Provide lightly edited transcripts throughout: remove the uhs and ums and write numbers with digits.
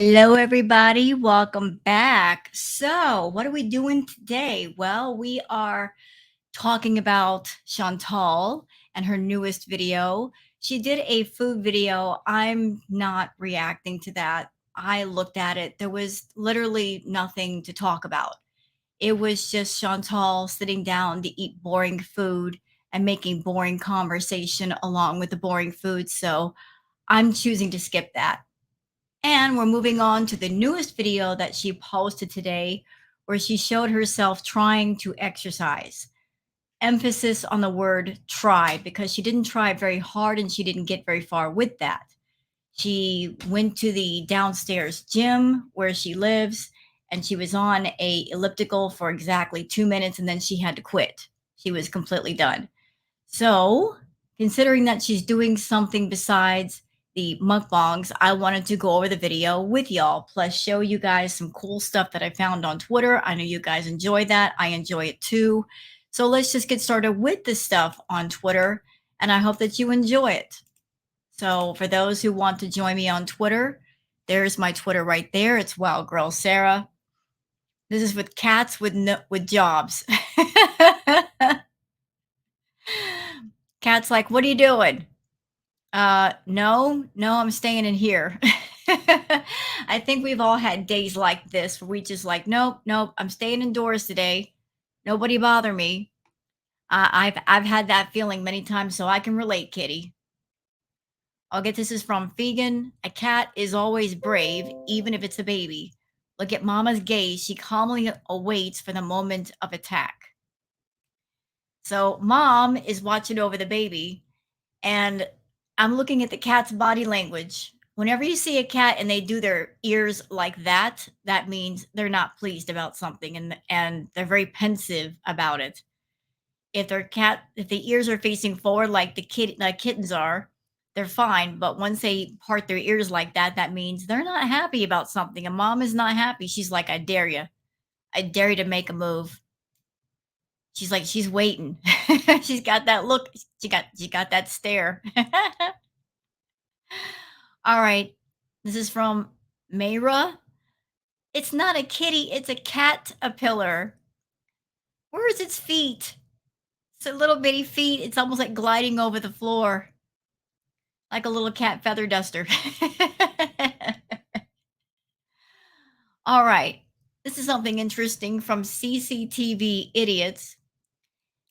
Hello, everybody. Welcome back. So, what are we doing today? Well, we are talking about Chantal and her newest video. She did a food video. I'm not reacting to that. I looked at it. There was literally nothing to talk about. It was just Chantal sitting down to eat boring food and making boring conversation along with the boring food. So, I'm choosing to skip that. And we're moving on to the newest video that she posted today, where she showed herself trying to exercise. Emphasis on the word try, because she didn't try very hard and she didn't get very far with that. She went to the downstairs gym where she lives and she was on a elliptical for exactly 2 minutes and then she had to quit. She was completely done. So, considering that she's doing something besides the mukbangs, I wanted to go over the video with y'all, plus show you guys some cool stuff that I found on Twitter. I know you guys enjoy that. I enjoy it too. So let's just get started with the stuff on Twitter, and I hope that you enjoy it. So for those who want to join me on Twitter, there's my Twitter right there. It's Wild Girl Sarah. This is with cats with with jobs. Cat's like, "What are you doing?" No, I'm staying in here. I think we've all had days like this where we just like, nope, I'm staying indoors today. Nobody bother me. I've had that feeling many times, so I can relate, kitty. I'll get this is from Vegan. A cat is always brave, even if it's a baby. Look at Mama's gaze. She calmly awaits for the moment of attack. So Mom is watching over the baby, and I'm looking at the cat's body language. Whenever you see a cat and they do their ears like that means they're not pleased about something and they're very pensive about it. If the ears are facing forward like like kittens are, they're fine. But once they part their ears like that, that means they're not happy about something. And mom is not happy. She's like, I dare you. I dare you to make a move. She's like, she's waiting. She's got that look. She got that stare. All right. This is from Mayra. It's not a kitty, it's a caterpillar. Where's its feet? It's a little bitty feet. It's almost like gliding over the floor, like a little cat feather duster. All right. This is something interesting from CCTV Idiots.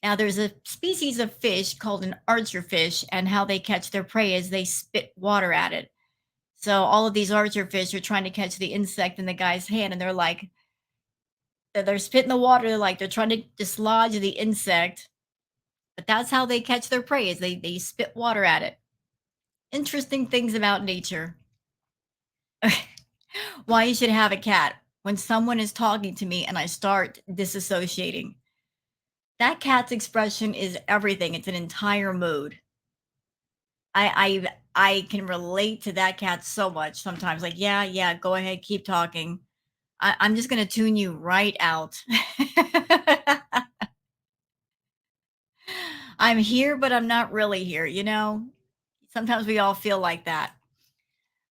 Now, there's a species of fish called an archer fish, and how they catch their prey is they spit water at it. So all of these archer fish are trying to catch the insect in the guy's hand, and they're like, they're spitting the water, like they're trying to dislodge the insect. But that's how they catch their prey is they spit water at it. Interesting things about nature. Why you should have a cat. When someone is talking to me and I start disassociating, that cat's expression is everything. It's an entire mood. I can relate to that cat so much sometimes. Like, yeah, go ahead, keep talking. I'm just gonna tune you right out. I'm here, but I'm not really here, you know? Sometimes we all feel like that.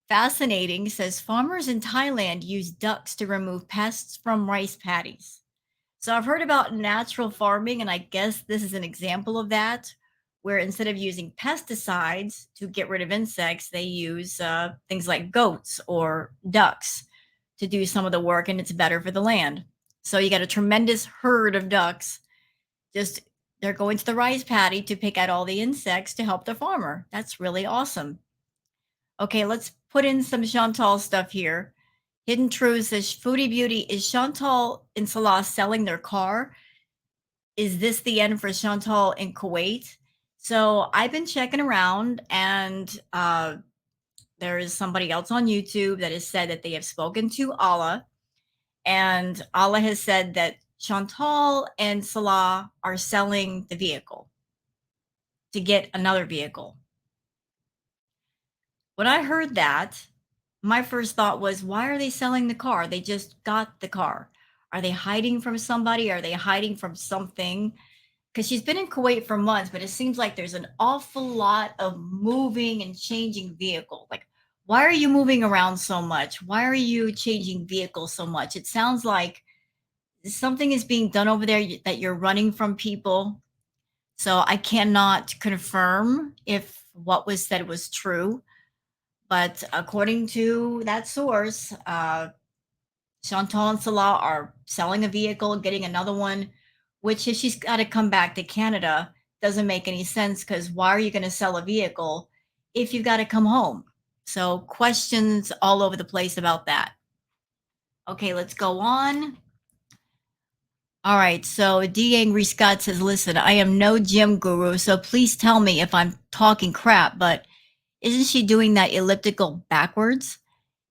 Fascinating says farmers in Thailand use ducks to remove pests from rice paddies. So I've heard about natural farming, and I guess this is an example of that, where instead of using pesticides to get rid of insects, they use things like goats or ducks to do some of the work, and it's better for the land. So you got a tremendous herd of ducks. Just they're going to the rice paddy to pick out all the insects to help the farmer. That's really awesome. Okay, let's put in some Chantal stuff here. Hidden Truth says, Foodie Beauty, is Chantal and Salah selling their car? Is this the end for Chantal in Kuwait? So I've been checking around, and there is somebody else on YouTube that has said that they have spoken to Allah, and Allah has said that Chantal and Salah are selling the vehicle to get another vehicle. When I heard that, my first thought was, why are they selling the car? They just got the car. Are they hiding from somebody? Are they hiding from something? Because she's been in Kuwait for months, but it seems like there's an awful lot of moving and changing vehicles. Like, Why are you moving around so much? Why are you changing vehicles so much? It sounds like something is being done over there that you're running from people. So I cannot confirm if what was said was true. But according to that source, Chantal and Salah are selling a vehicle, getting another one, which if she's got to come back to Canada, doesn't make any sense because why are you going to sell a vehicle if you've got to come home? So questions all over the place about that. Okay, let's go on. All right, so D. Angry Scott says, listen, I am no gym guru, so please tell me if I'm talking crap, but isn't she doing that elliptical backwards?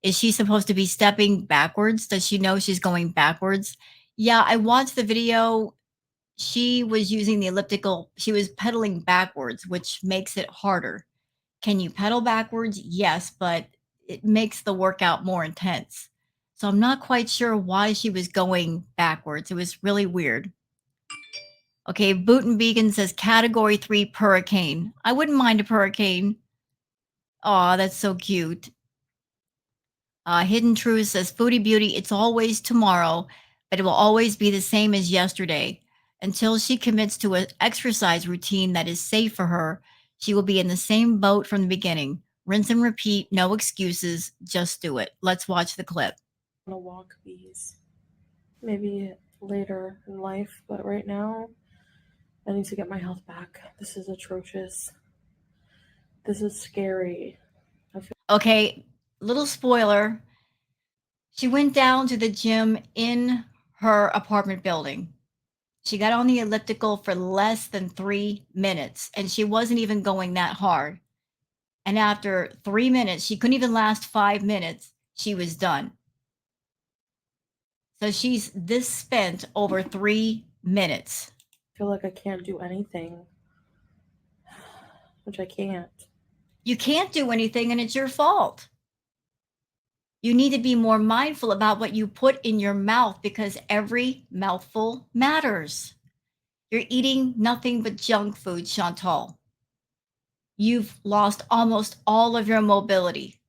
Is she supposed to be stepping backwards? Does she know she's going backwards? Yeah, I watched the video. She was using the elliptical, she was pedaling backwards, which makes it harder. Can you pedal backwards? Yes, but it makes the workout more intense. So I'm not quite sure why she was going backwards. It was really weird. Okay, Boot and Vegan says category 3 hurricane. I wouldn't mind a hurricane. Oh, that's so cute. Hidden Truth says, Foodie Beauty, it's always tomorrow, but it will always be the same as yesterday. Until she commits to an exercise routine that is safe for her, she will be in the same boat from the beginning. Rinse and repeat, no excuses, just do it. Let's watch the clip. To walk these maybe later in life, but right now I need to get my health back. This is atrocious. This is scary. Okay, little spoiler. She went down to the gym in her apartment building. She got on the elliptical for less than 3 minutes, and she wasn't even going that hard. And after 3 minutes, she couldn't even last 5 minutes, she was done. So she's this spent over 3 minutes. I feel like I can't do anything, which I can't. You can't do anything, and it's your fault. You need to be more mindful about what you put in your mouth because every mouthful matters. You're eating nothing but junk food, Chantal. You've lost almost all of your mobility.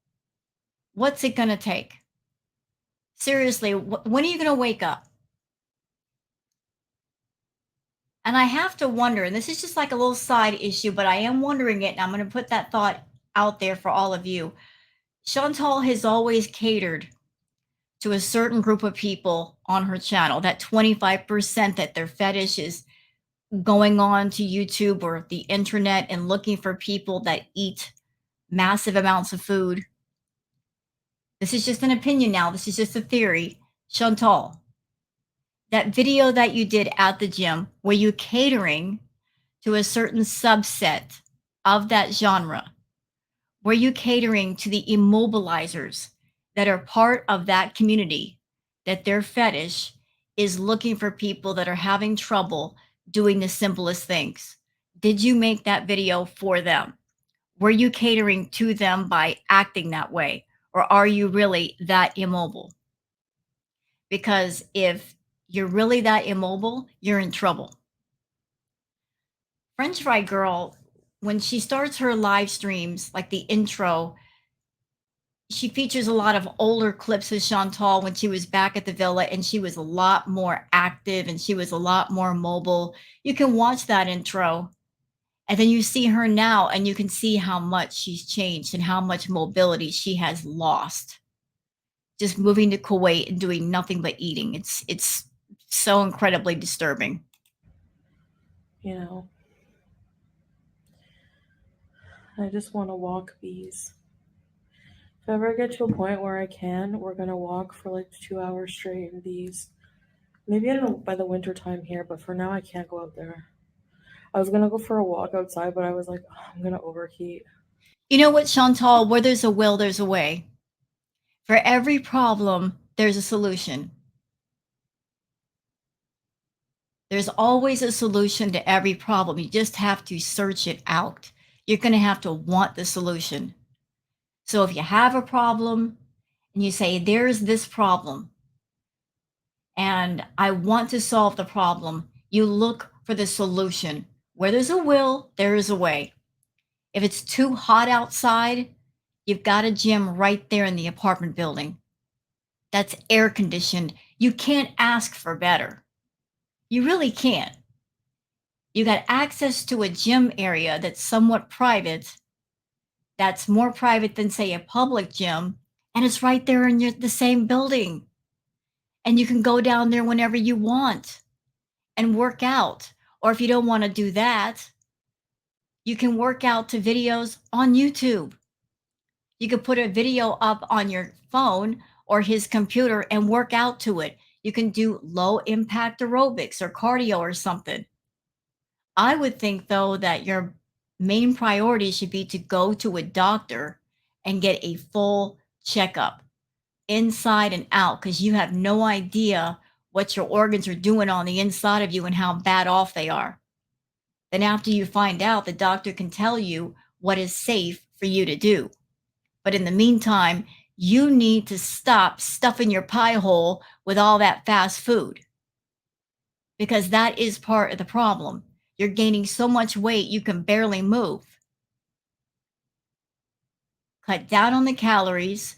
What's it going to take? Seriously, when are you going to wake up? And I have to wonder, and this is just like a little side issue, but I am wondering it, and I'm going to put that thought out there for all of you. Chantal has always catered to a certain group of people on her channel, that 25% that their fetish is going on to YouTube or the internet and looking for people that eat massive amounts of food. This is just an opinion now. This is just a theory. Chantal, that video that you did at the gym, were you catering to a certain subset of that genre? Were you catering to the immobilizers that are part of that community, that their fetish is looking for people that are having trouble doing the simplest things? Did you make that video for them? Were you catering to them by acting that way? Or are you really that immobile? Because if you're really that immobile, you're in trouble. French Fry Girl, when she starts her live streams, like the intro, she features a lot of older clips of Chantal when she was back at the villa and she was a lot more active and she was a lot more mobile. You can watch that intro and then you see her now and you can see how much she's changed and how much mobility she has lost. Just moving to Kuwait and doing nothing but eating. It's so incredibly disturbing. You know, I just want to walk these. If I ever get to a point where I can, we're gonna walk for like 2 hours straight in these. Maybe I don't know by the winter time here, but for now I can't go out there. I was gonna go for a walk outside, but I was like, oh, I'm gonna overheat. You know what, Chantal? Where there's a will, there's a way. For every problem, there's a solution. There's always a solution to every problem. You just have to search it out. You're going to have to want the solution. So if you have a problem and you say, there's this problem, and I want to solve the problem, you look for the solution. Where there's a will, there is a way. If it's too hot outside, You've got a gym right there in the apartment building that's air conditioned. You can't ask for better. You really can't. You got access to a gym area that's somewhat private, that's more private than, say, a public gym, and it's right there in the same building. And you can go down there whenever you want and work out. Or if you don't want to do that, you can work out to videos on YouTube. You could put a video up on your phone or his computer and work out to it. You can do low impact aerobics or cardio or something. I would think, though, that your main priority should be to go to a doctor and get a full checkup inside and out because you have no idea what your organs are doing on the inside of you and how bad off they are. Then, after you find out, the doctor can tell you what is safe for you to do. But in the meantime, you need to stop stuffing your pie hole with all that fast food because that is part of the problem. You're gaining so much weight you can barely move. Cut down on the calories.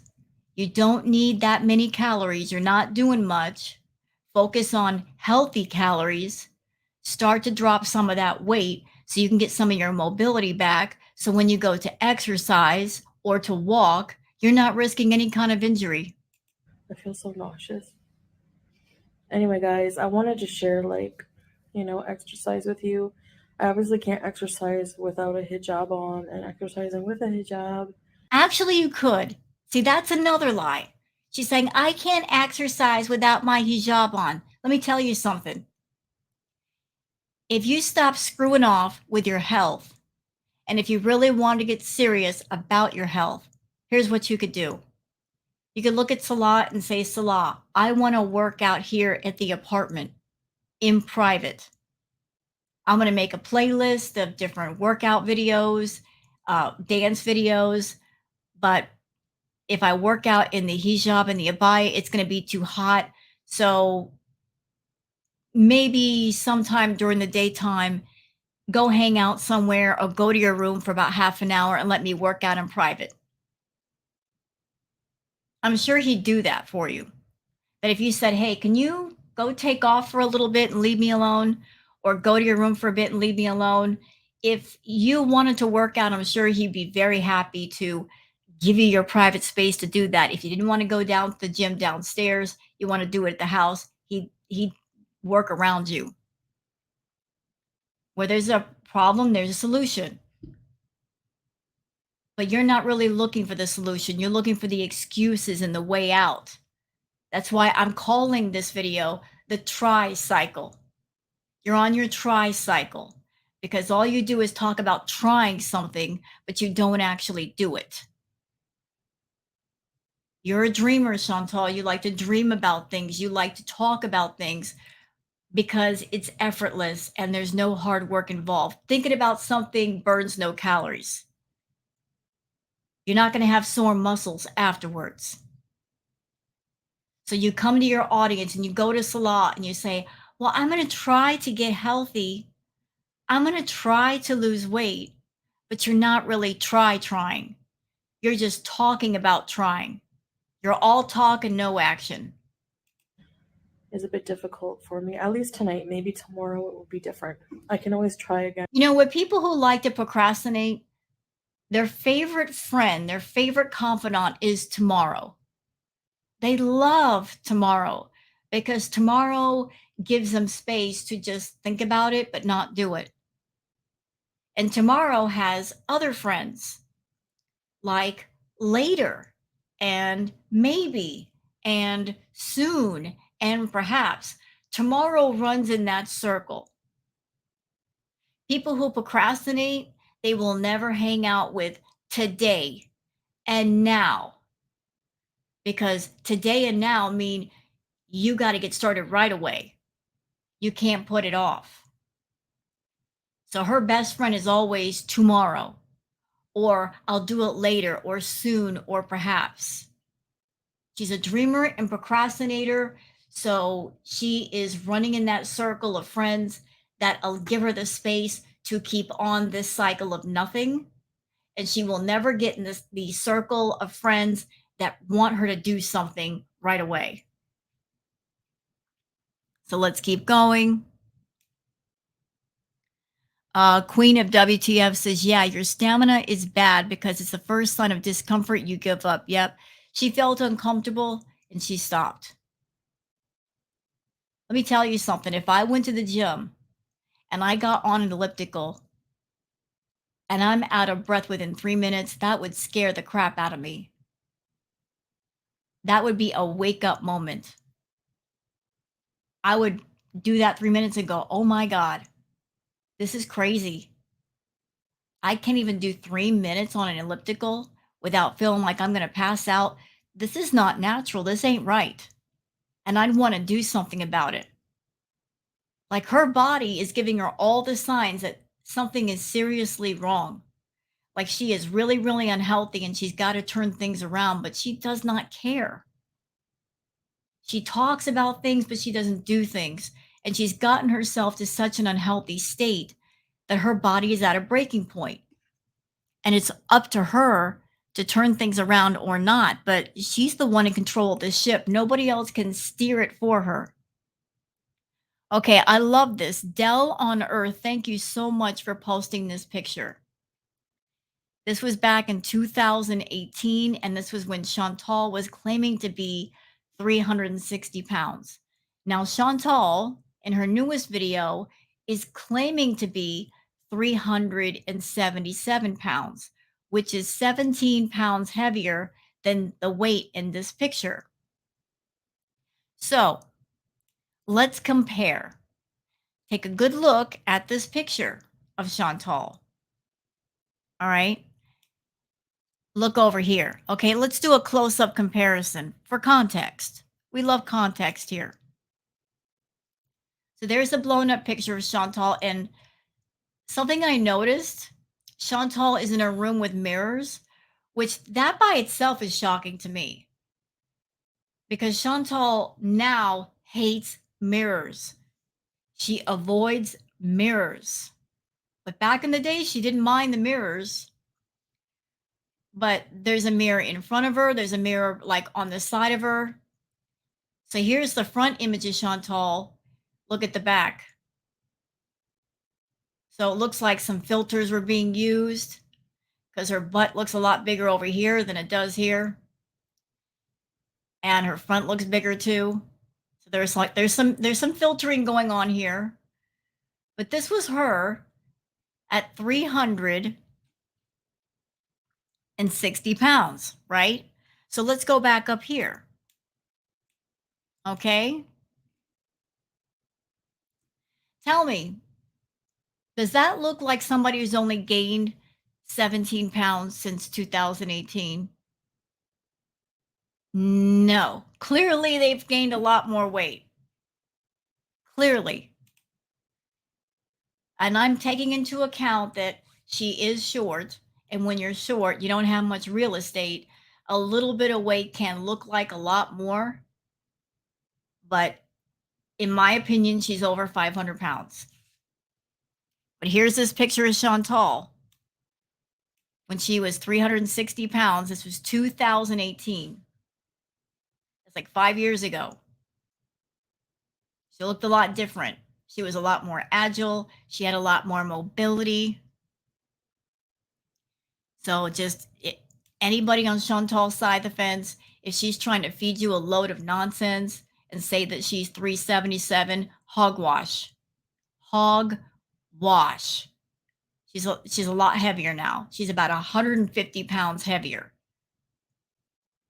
You don't need that many calories. You're not doing much. Focus on healthy calories. Start to drop some of that weight so you can get some of your mobility back. So when you go to exercise or to walk, you're not risking any kind of injury. I feel so nauseous. Anyway, guys, I wanted to share, like, exercise with you. I obviously can't exercise without a hijab on, and exercising with a hijab. Actually, you could. See, that's another lie. She's saying, I can't exercise without my hijab on. Let me tell you something. If you stop screwing off with your health, and if you really want to get serious about your health, here's what you could do. You could look at Salah and say, Salah, I want to work out here at the apartment in private. I'm going to make a playlist of different workout videos, dance videos. But if I work out in the hijab and the abaya, it's going to be too hot. So maybe sometime during the daytime, go hang out somewhere or go to your room for about half an hour and let me work out in private. I'm sure he'd do that for you. But if you said, hey, can you go take off for a little bit and leave me alone? Or go to your room for a bit and leave me alone? If you wanted to work out, I'm sure he'd be very happy to give you your private space to do that. If you didn't want to go down to the gym downstairs, you want to do it at the house, he'd work around you. Where there's a problem, there's a solution. But you're not really looking for the solution. You're looking for the excuses and the way out. That's why I'm calling this video the try cycle. You're on your try cycle because all you do is talk about trying something, but you don't actually do it. You're a dreamer, Chantal. You like to dream about things. You like to talk about things because it's effortless and there's no hard work involved. Thinking about something burns no calories. You're not going to have sore muscles afterwards. So you come to your audience and you go to Salah and you say, well, I'm going to try to get healthy. I'm going to try to lose weight, but you're not really trying. You're just talking about trying. You're all talk and no action. Is a bit difficult for me. At least tonight. Maybe tomorrow it will be different. I can always try again. You know, with people who like to procrastinate, their favorite friend, their favorite confidant is tomorrow. They love tomorrow because tomorrow gives them space to just think about it, but not do it. And tomorrow has other friends like later and maybe and soon and perhaps. Tomorrow runs in that circle. People who procrastinate, they will never hang out with today and now because today and now mean you got to get started right away. You can't put it off. So her best friend is always tomorrow, or I'll do it later, or soon, or perhaps. She's a dreamer and procrastinator. So she is running in that circle of friends that'll give her the space to keep on this cycle of nothing and she will never get in the circle of friends that want her to do something right away. So let's keep going. Queen of WTF says, yeah, your stamina is bad because it's the first sign of discomfort. You give up. Yep. She felt uncomfortable and she stopped. Let me tell you something. If I went to the gym and I got on an elliptical and I'm out of breath within 3 minutes, that would scare the crap out of me. That would be a wake up moment. I would do that 3 minutes and go, oh my God, this is crazy. I can't even do 3 minutes on an elliptical without feeling like I'm going to pass out. This is not natural. This ain't right. And I'd want to do something about it. Like her body is giving her all the signs that something is seriously wrong. Like she is really, really unhealthy and she's got to turn things around, but she does not care. She talks about things, but she doesn't do things. And she's gotten herself to such an unhealthy state that her body is at a breaking point. And it's up to her to turn things around or not. But she's the one in control of the ship. Nobody else can steer it for her. Okay, I love this. Dell on Earth, thank you so much for posting this picture. This was back in 2018, and this was when Chantal was claiming to be 360 pounds. Now, Chantal, in her newest video, is claiming to be 377 pounds, which is 17 pounds heavier than the weight in this picture. So let's compare. Take a good look at this picture of Chantal. All right. Look over here. Okay, let's do a close-up comparison for context. We love context here. So there's a blown-up picture of Chantal, and something I noticed, Chantal is in a room with mirrors, which that by itself is shocking to me. Because Chantal now hates mirrors. She avoids mirrors. But back in the day, she didn't mind the mirrors. But there's a mirror in front of her. There's a mirror like on the side of her. So here's the front image of Chantal. Look at the back. So it looks like some filters were being used because her butt looks a lot bigger over here than it does here. And her front looks bigger too. So there's some filtering going on here. But this was her at 360 pounds, right? So let's go back up here. Okay. Tell me, does that look like somebody who's only gained 17 pounds since 2018? No. Clearly, they've gained a lot more weight. Clearly. And I'm taking into account that she is short. And when you're short, you don't have much real estate. A little bit of weight can look like a lot more. But in my opinion, she's over 500 pounds. But here's this picture of Chantal when she was 360 pounds. This was 2018. It's like 5 years ago. She looked a lot different. She was a lot more agile. She had a lot more mobility. So anybody on Chantal's side of the fence, if she's trying to feed you a load of nonsense and say that she's 377, hogwash. Hogwash. She's a lot heavier now. She's about 150 pounds heavier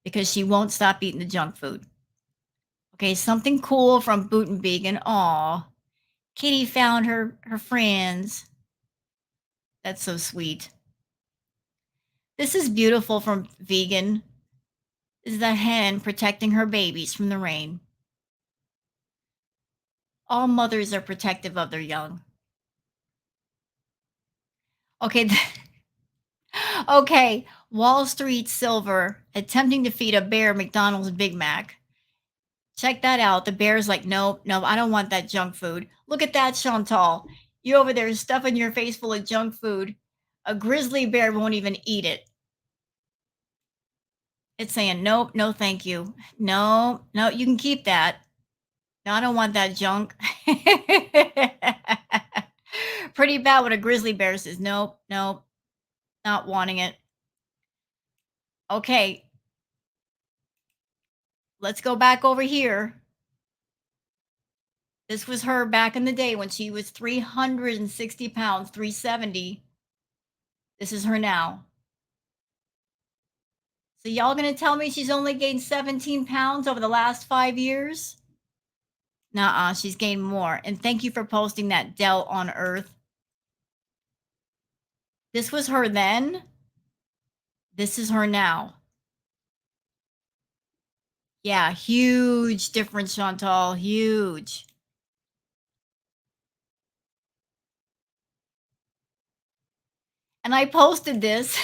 because she won't stop eating the junk food. Okay, something cool from Boot and Vegan. Aw, Kitty found her friends. That's so sweet. This is beautiful from Vegan. This is the hen protecting her babies from the rain. All mothers are protective of their young. Okay. Okay. Wall Street Silver attempting to feed a bear McDonald's Big Mac. Check that out. The bear's like, nope, I don't want that junk food. Look at that, Chantal. You're over there stuffing your face full of junk food. A grizzly bear won't even eat it. It's saying, nope, no, thank you. No, no, you can keep that. No, I don't want that junk. Pretty bad when a grizzly bear says, nope, nope, not wanting it. Okay, let's go back over here. This was her back in the day when she was 360 pounds, 370. This is her now. So y'all gonna tell me she's only gained 17 pounds over the last 5 years? Nuh-uh, she's gained more. And thank you for posting that Dell on Earth. This was her then. This is her now. Yeah, huge difference, Chantal. Huge. And I posted this.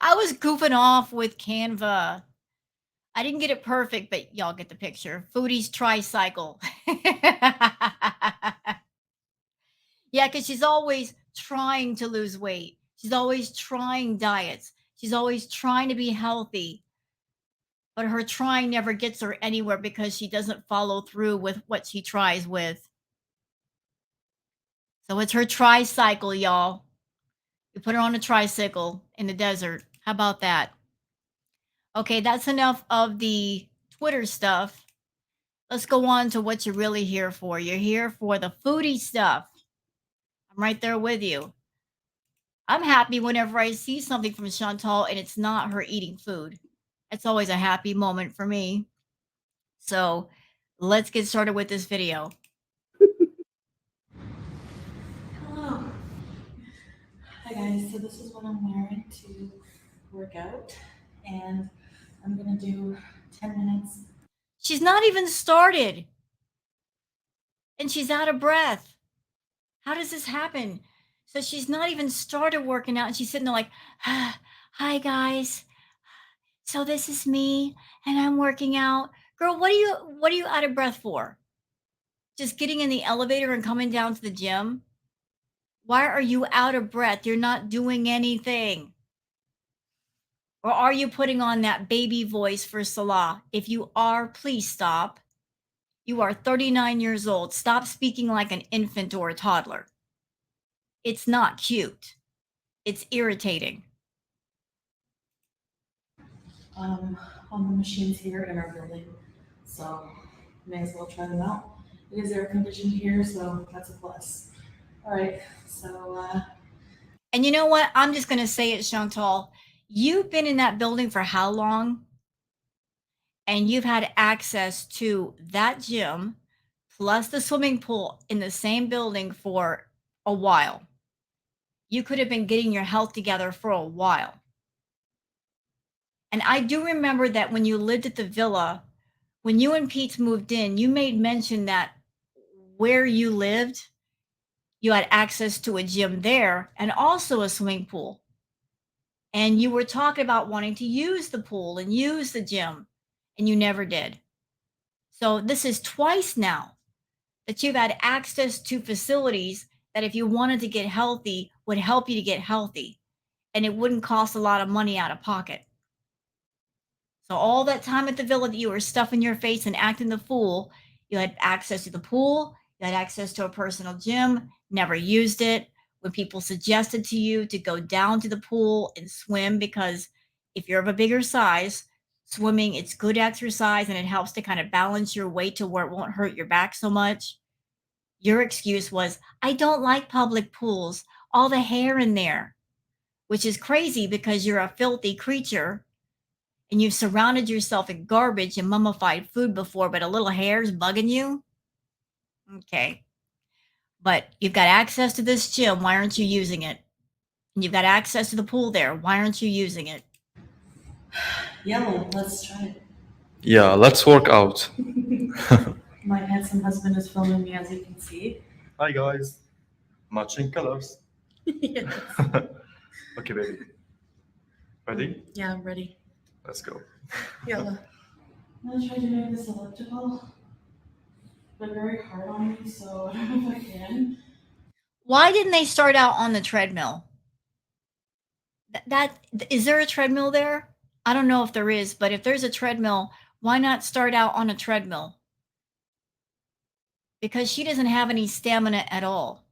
I was goofing off with Canva. I didn't get it perfect, but y'all get the picture. Foodie's tricycle. Yeah, because she's always trying to lose weight. She's always trying diets. She's always trying to be healthy. But her trying never gets her anywhere because she doesn't follow through with what she tries with. So it's her tricycle, y'all. You put her on a tricycle in the desert. How about that? Okay, that's enough of the Twitter stuff. Let's go on to what you're really here for. You're here for the foodie stuff. I'm right there with you. I'm happy whenever I see something from Chantal and it's not her eating food. It's always a happy moment for me. So let's get started with this video. Hello. Hi guys, so this is what I'm wearing to work out, and I'm gonna do 10 minutes. She's not even started and she's out of breath. How does this happen? So she's not even started working out and she's sitting there like, hi guys. So this is me and I'm working out. Girl, what are you out of breath for? Just getting in the elevator and coming down to the gym? Why are you out of breath? You're not doing anything. Or are you putting on that baby voice for Salah? If you are, please stop. You are 39 years old. Stop speaking like an infant or a toddler. It's not cute. It's irritating. On the machines here in our building, so may as well try them out. It is air conditioned here, so that's a plus. All right, so And you know what? I'm just going to say it, Chantal. You've been in that building for how long? And you've had access to that gym plus the swimming pool in the same building for a while. You could have been getting your health together for a while. And I do remember that when you lived at the villa, when you and Pete moved in, you made mention that where you lived, you had access to a gym there and also a swimming pool. And you were talking about wanting to use the pool and use the gym, and you never did. So this is twice now that you've had access to facilities that if you wanted to get healthy would help you to get healthy, and it wouldn't cost a lot of money out of pocket. So all that time at the villa that you were stuffing your face and acting the fool, you had access to the pool, you had access to a personal gym, never used it. When people suggested to you to go down to the pool and swim, because if you're of a bigger size, swimming, it's good exercise and it helps to kind of balance your weight to where it won't hurt your back so much. Your excuse was, I don't like public pools, all the hair in there, which is crazy because you're a filthy creature and you've surrounded yourself in garbage and mummified food before, but a little hair's bugging you? Okay. But you've got access to this gym. Why aren't you using it? And you've got access to the pool there. Why aren't you using it? yellow, let's try it. Yeah, let's work out. My handsome husband is filming me, as you can see. Hi guys. Matching colors. Yes. Okay, baby. Ready? Yeah, I'm ready. Let's go. Yellow. I'm gonna try to make this elliptical, but very hard on me, so I don't know if I can. Why didn't they start out on the treadmill? That is there a treadmill there? I don't know if there is, but if there's a treadmill, why not start out on a treadmill? Because she doesn't have any stamina at all.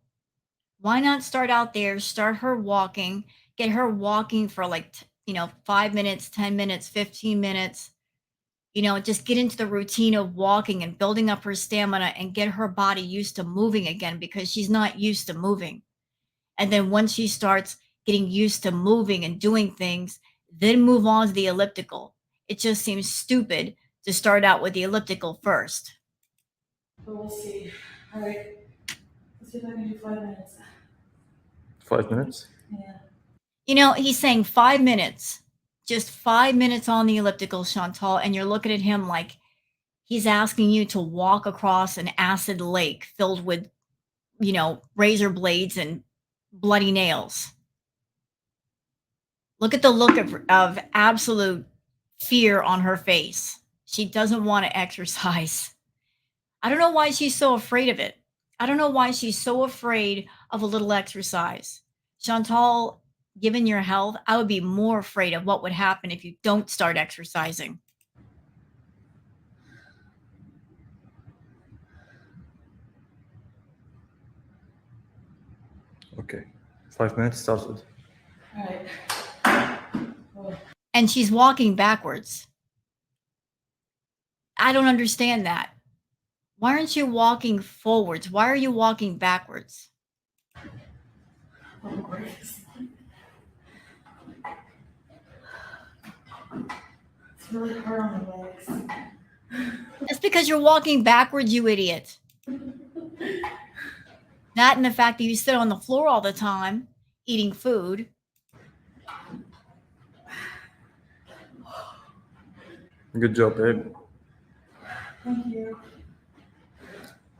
Why not start out there, start her walking, get her walking for like, 5 minutes, 10 minutes, 15 minutes, just get into the routine of walking and building up her stamina and get her body used to moving again because she's not used to moving. And then once she starts getting used to moving and doing things, then move on to the elliptical. It just seems stupid to start out with the elliptical first. But we'll see. All right. Let's see if I can do 5 minutes. 5 minutes? Yeah. He's saying 5 minutes, just 5 minutes on the elliptical, Chantal, and you're looking at him like he's asking you to walk across an acid lake filled with, razor blades and bloody nails. Look at the look of absolute fear on her face. She doesn't want to exercise. I don't know why she's so afraid of it. I don't know why she's so afraid of a little exercise. Chantal, given your health, I would be more afraid of what would happen if you don't start exercising. Okay. 5 minutes started. All right. Oh. And she's walking backwards. I don't understand that. Why aren't you walking forwards? Why are you walking backwards? Oh, it's really hard on the legs. That's because you're walking backwards, you idiot. That and the fact that you sit on the floor all the time eating food. Good job, babe. Thank you.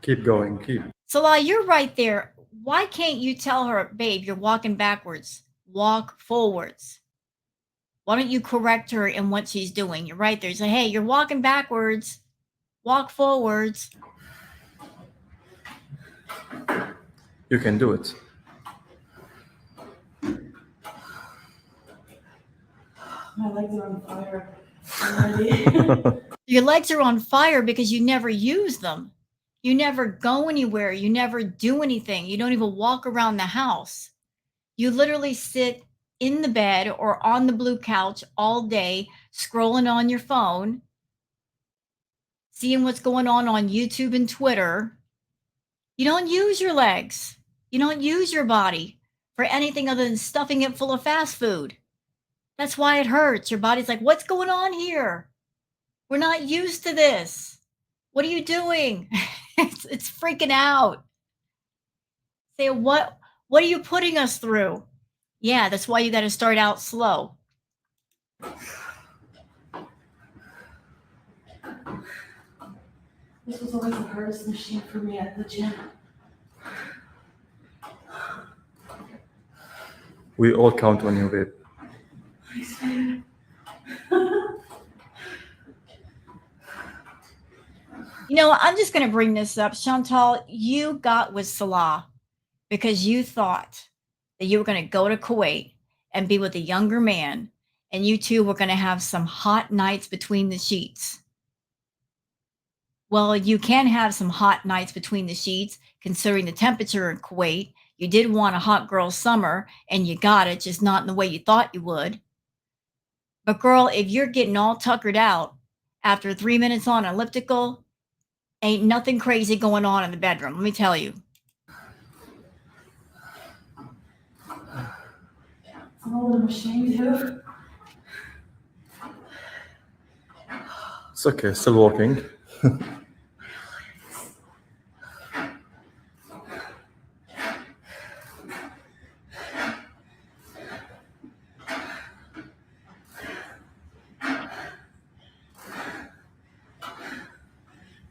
Keep going, keep. Salah, you're right there. Why can't you tell her, babe, you're walking backwards? Walk forwards. Why don't you correct her in what she's doing? You're right there. Say, hey, you're walking backwards. Walk forwards. You can do it. My legs are on fire already. Your legs are on fire because you never use them. You never go anywhere. You never do anything. You don't even walk around the house. You literally sit in the bed or on the blue couch all day, scrolling on your phone, seeing what's going on YouTube and Twitter. You don't use your legs. You don't use your body for anything other than stuffing it full of fast food. That's why it hurts. Your body's like, what's going on here? We're not used to this. What are you doing? It's freaking out. Say, what are you putting us through? Yeah, that's why you got to start out slow. This was always the hardest machine for me at the gym. We all count on you, babe. Thanks, babe. I'm just going to bring this up. Chantal, you got with Salah because you thought that you were going to go to Kuwait and be with a younger man, and you two were going to have some hot nights between the sheets. Well, you can have some hot nights between the sheets, considering the temperature in Kuwait. You did want a hot girl summer, and you got it, just not in the way you thought you would. But girl, if you're getting all tuckered out after 3 minutes on elliptical, ain't nothing crazy going on in the bedroom, let me tell you. It's an older machine too. It's okay, still working.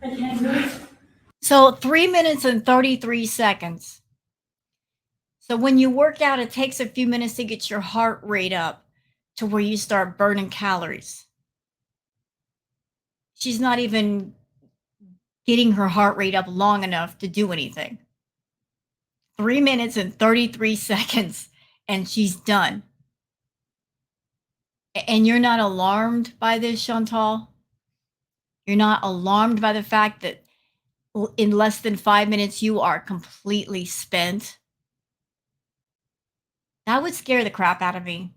I can't do it. So 3 minutes and 33 seconds. So when you work out, it takes a few minutes to get your heart rate up to where you start burning calories. She's not even getting her heart rate up long enough to do anything. 3 minutes and 33 seconds, and she's done. And you're not alarmed by this, Chantal? You're not alarmed by the fact that in less than 5 minutes you are completely spent? That would scare the crap out of me.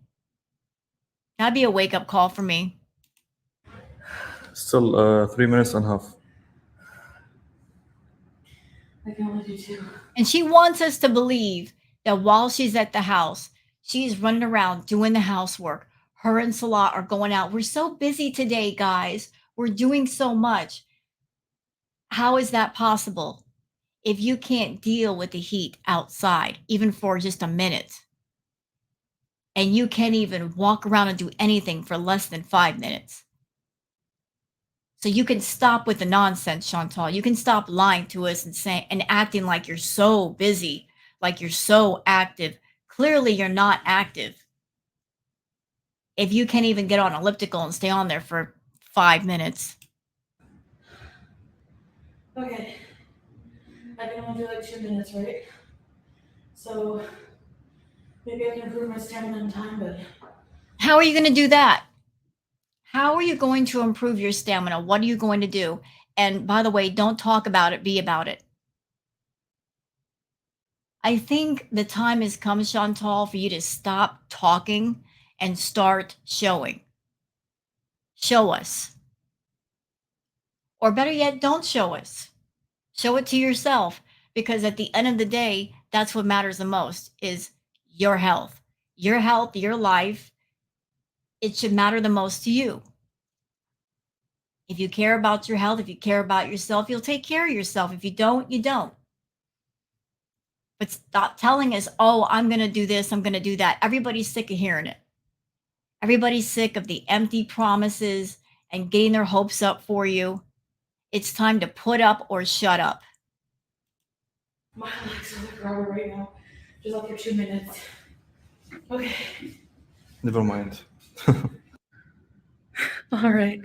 That'd be a wake-up call for me. Still 3 minutes and a half. I can only do 2. And she wants us to believe that while she's at the house, she's running around doing the housework. Her and Salah are going out. We're so busy today, guys. We're doing so much. How is that possible if you can't deal with the heat outside, even for just a minute? And you can't even walk around and do anything for less than 5 minutes. So you can stop with the nonsense, Chantal. You can stop lying to us and saying and acting like you're so busy, like you're so active. Clearly, you're not active. If you can't even get on elliptical and stay on there for 5 minutes. Okay. I can only do like 2 minutes, right? So maybe I can improve my stamina in time, but How are you going to do that? How are you going to improve your stamina? What are you going to do? And by the way, don't talk about it, be about it. I think the time has come, Chantal, for you to stop talking and start showing. Show us. Or better yet, don't show us. Show it to yourself, because at the end of the day, that's what matters the most is your health. Your health, your life, it should matter the most to you. If you care about your health, if you care about yourself, you'll take care of yourself. If you don't, you don't. But stop telling us, oh, I'm going to do this, I'm going to do that. Everybody's sick of hearing it. Everybody's sick of the empty promises and getting their hopes up for you. It's time to put up or shut up. my legs are like rubber right now. Just up for 2 minutes. Okay. Never mind. All right.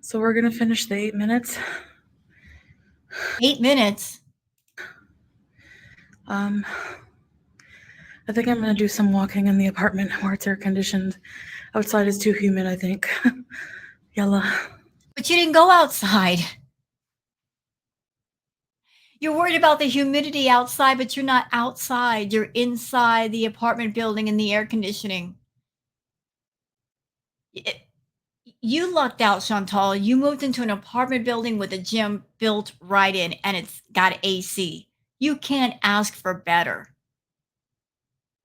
So we're gonna finish the 8 minutes. 8 minutes? I think I'm gonna do some walking in the apartment where it's air conditioned. Outside is too humid, I think. Yalla. But you didn't go outside. You're worried about the humidity outside, but you're not outside. You're inside the apartment building in the air conditioning. You lucked out, Chantal. You moved into an apartment building with a gym built right in, and it's got AC. You can't ask for better.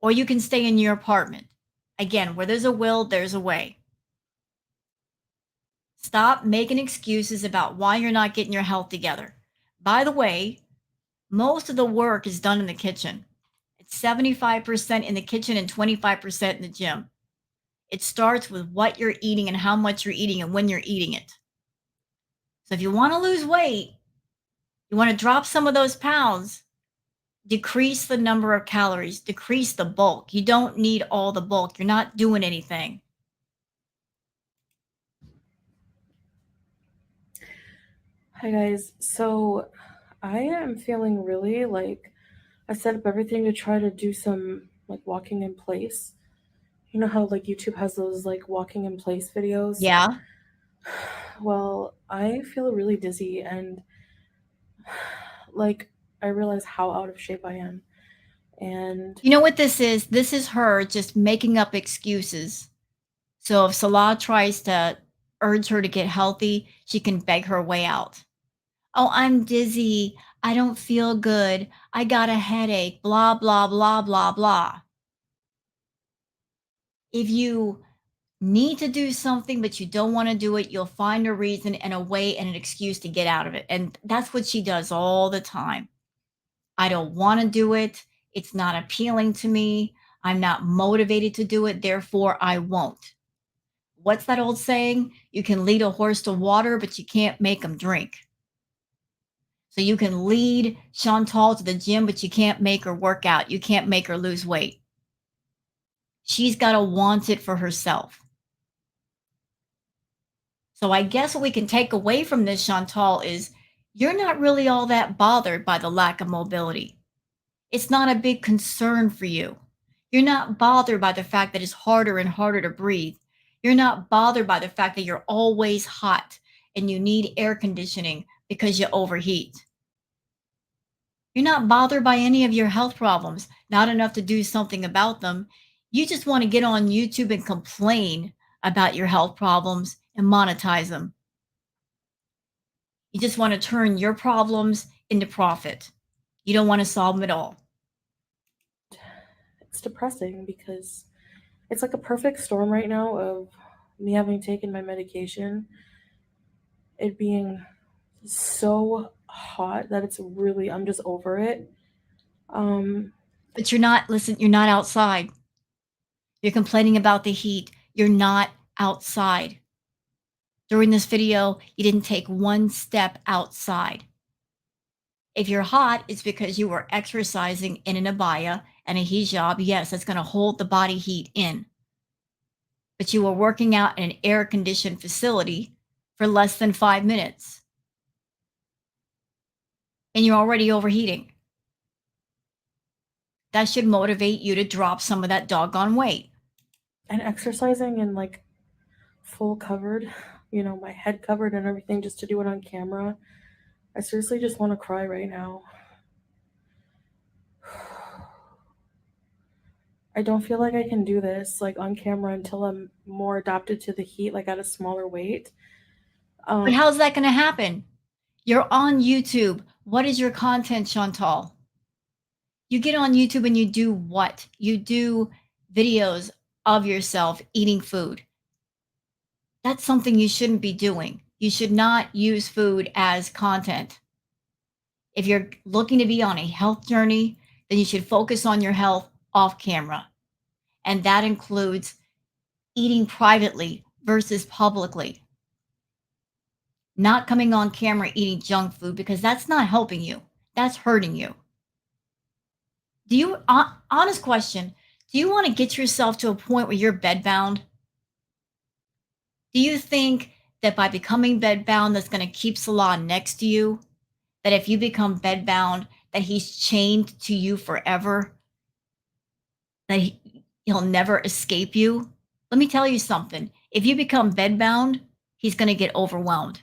Or you can stay in your apartment. Again, where there's a will, there's a way. Stop making excuses about why you're not getting your health together. By the way, most of the work is done in the kitchen. It's 75% in the kitchen and 25% in the gym. It starts with what you're eating and how much you're eating and when you're eating it. So if you want to lose weight, you want to drop some of those pounds, decrease the number of calories, decrease the bulk. You don't need all the bulk. You're not doing anything. Hi guys. So I am feeling really like I set up everything to try to do some like walking in place. You know how like YouTube has those like walking in place videos? Yeah. Well, I feel really dizzy and like I realize how out of shape I am. And You know what this is? This is her just making up excuses. So if Salah tries to urge her to get healthy, she can beg her way out. Oh, I'm dizzy. I don't feel good. I got a headache. Blah, blah, blah, blah, blah. If you need to do something, but you don't want to do it, you'll find a reason and a way and an excuse to get out of it. And that's what she does all the time. I don't want to do it. It's not appealing to me. I'm not motivated to do it. Therefore, I won't. What's that old saying? You can lead a horse to water, but you can't make him drink. So you can lead Chantal to the gym, but you can't make her work out. You can't make her lose weight. She's got to want it for herself. So I guess what we can take away from this, Chantal, is you're not really all that bothered by the lack of mobility. It's not a big concern for you. You're not bothered by the fact that it's harder and harder to breathe. You're not bothered by the fact that you're always hot and you need air conditioning because you overheat. You're not bothered by any of your health problems, not enough to do something about them. You just want to get on YouTube and complain about your health problems and monetize them. You just want to turn your problems into profit. You don't want to solve them at all. It's depressing because it's like a perfect storm right now of me having taken my medication, it being so hot that it's really, I'm just over it. But you're not, listen, you're not outside. You're complaining about the heat. You're not outside. During this video, you didn't take one step outside. If you're hot, it's because you were exercising in an abaya and a hijab. Yes, that's going to hold the body heat in. But you were working out in an air-conditioned facility for less than 5 minutes. And you're already overheating. That should motivate you to drop some of that doggone weight. And exercising in like full covered, you know, my head covered and everything, just to do it on camera. I seriously just want to cry right now. I don't feel like I can do this like on camera until I'm more adapted to the heat, like at a smaller weight. But how's that going to happen? You're on YouTube. What is your content, Chantal? You get on YouTube and you do what? You do videos of yourself eating food. That's something you shouldn't be doing. You should not use food as content. If you're looking to be on a health journey, then you should focus on your health off camera. And that includes eating privately versus publicly. Not coming on camera eating junk food, because that's not helping you. That's hurting you. Do you, honest question, do you want to get yourself to a point where you're bedbound? Do you think that by becoming bedbound, that's going to keep Salah next to you? That if you become bedbound, that he's chained to you forever? That he'll never escape you? Let me tell you something. If you become bedbound, he's going to get overwhelmed.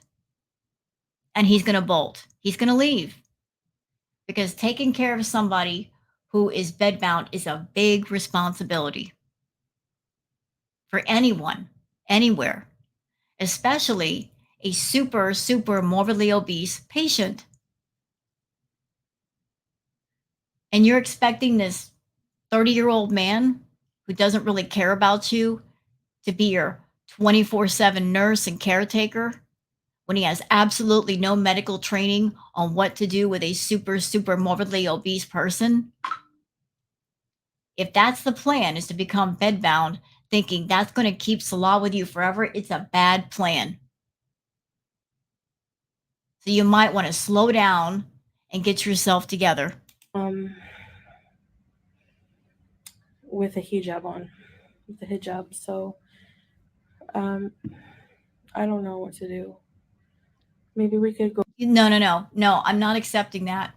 And he's going to bolt. He's going to leave. Because taking care of somebody who is bedbound is a big responsibility for anyone, anywhere, especially a super, super morbidly obese patient. And you're expecting this 30-year-old man who doesn't really care about you to be your 24/7 nurse and caretaker when he has absolutely no medical training on what to do with a super, super morbidly obese person? If that's the plan, is to become bedbound, thinking that's going to keep Salah with you forever, it's a bad plan. So you might want to slow down and get yourself together. With a hijab on, with the hijab. So, I don't know what to do. Maybe we could go. No, I'm not accepting that.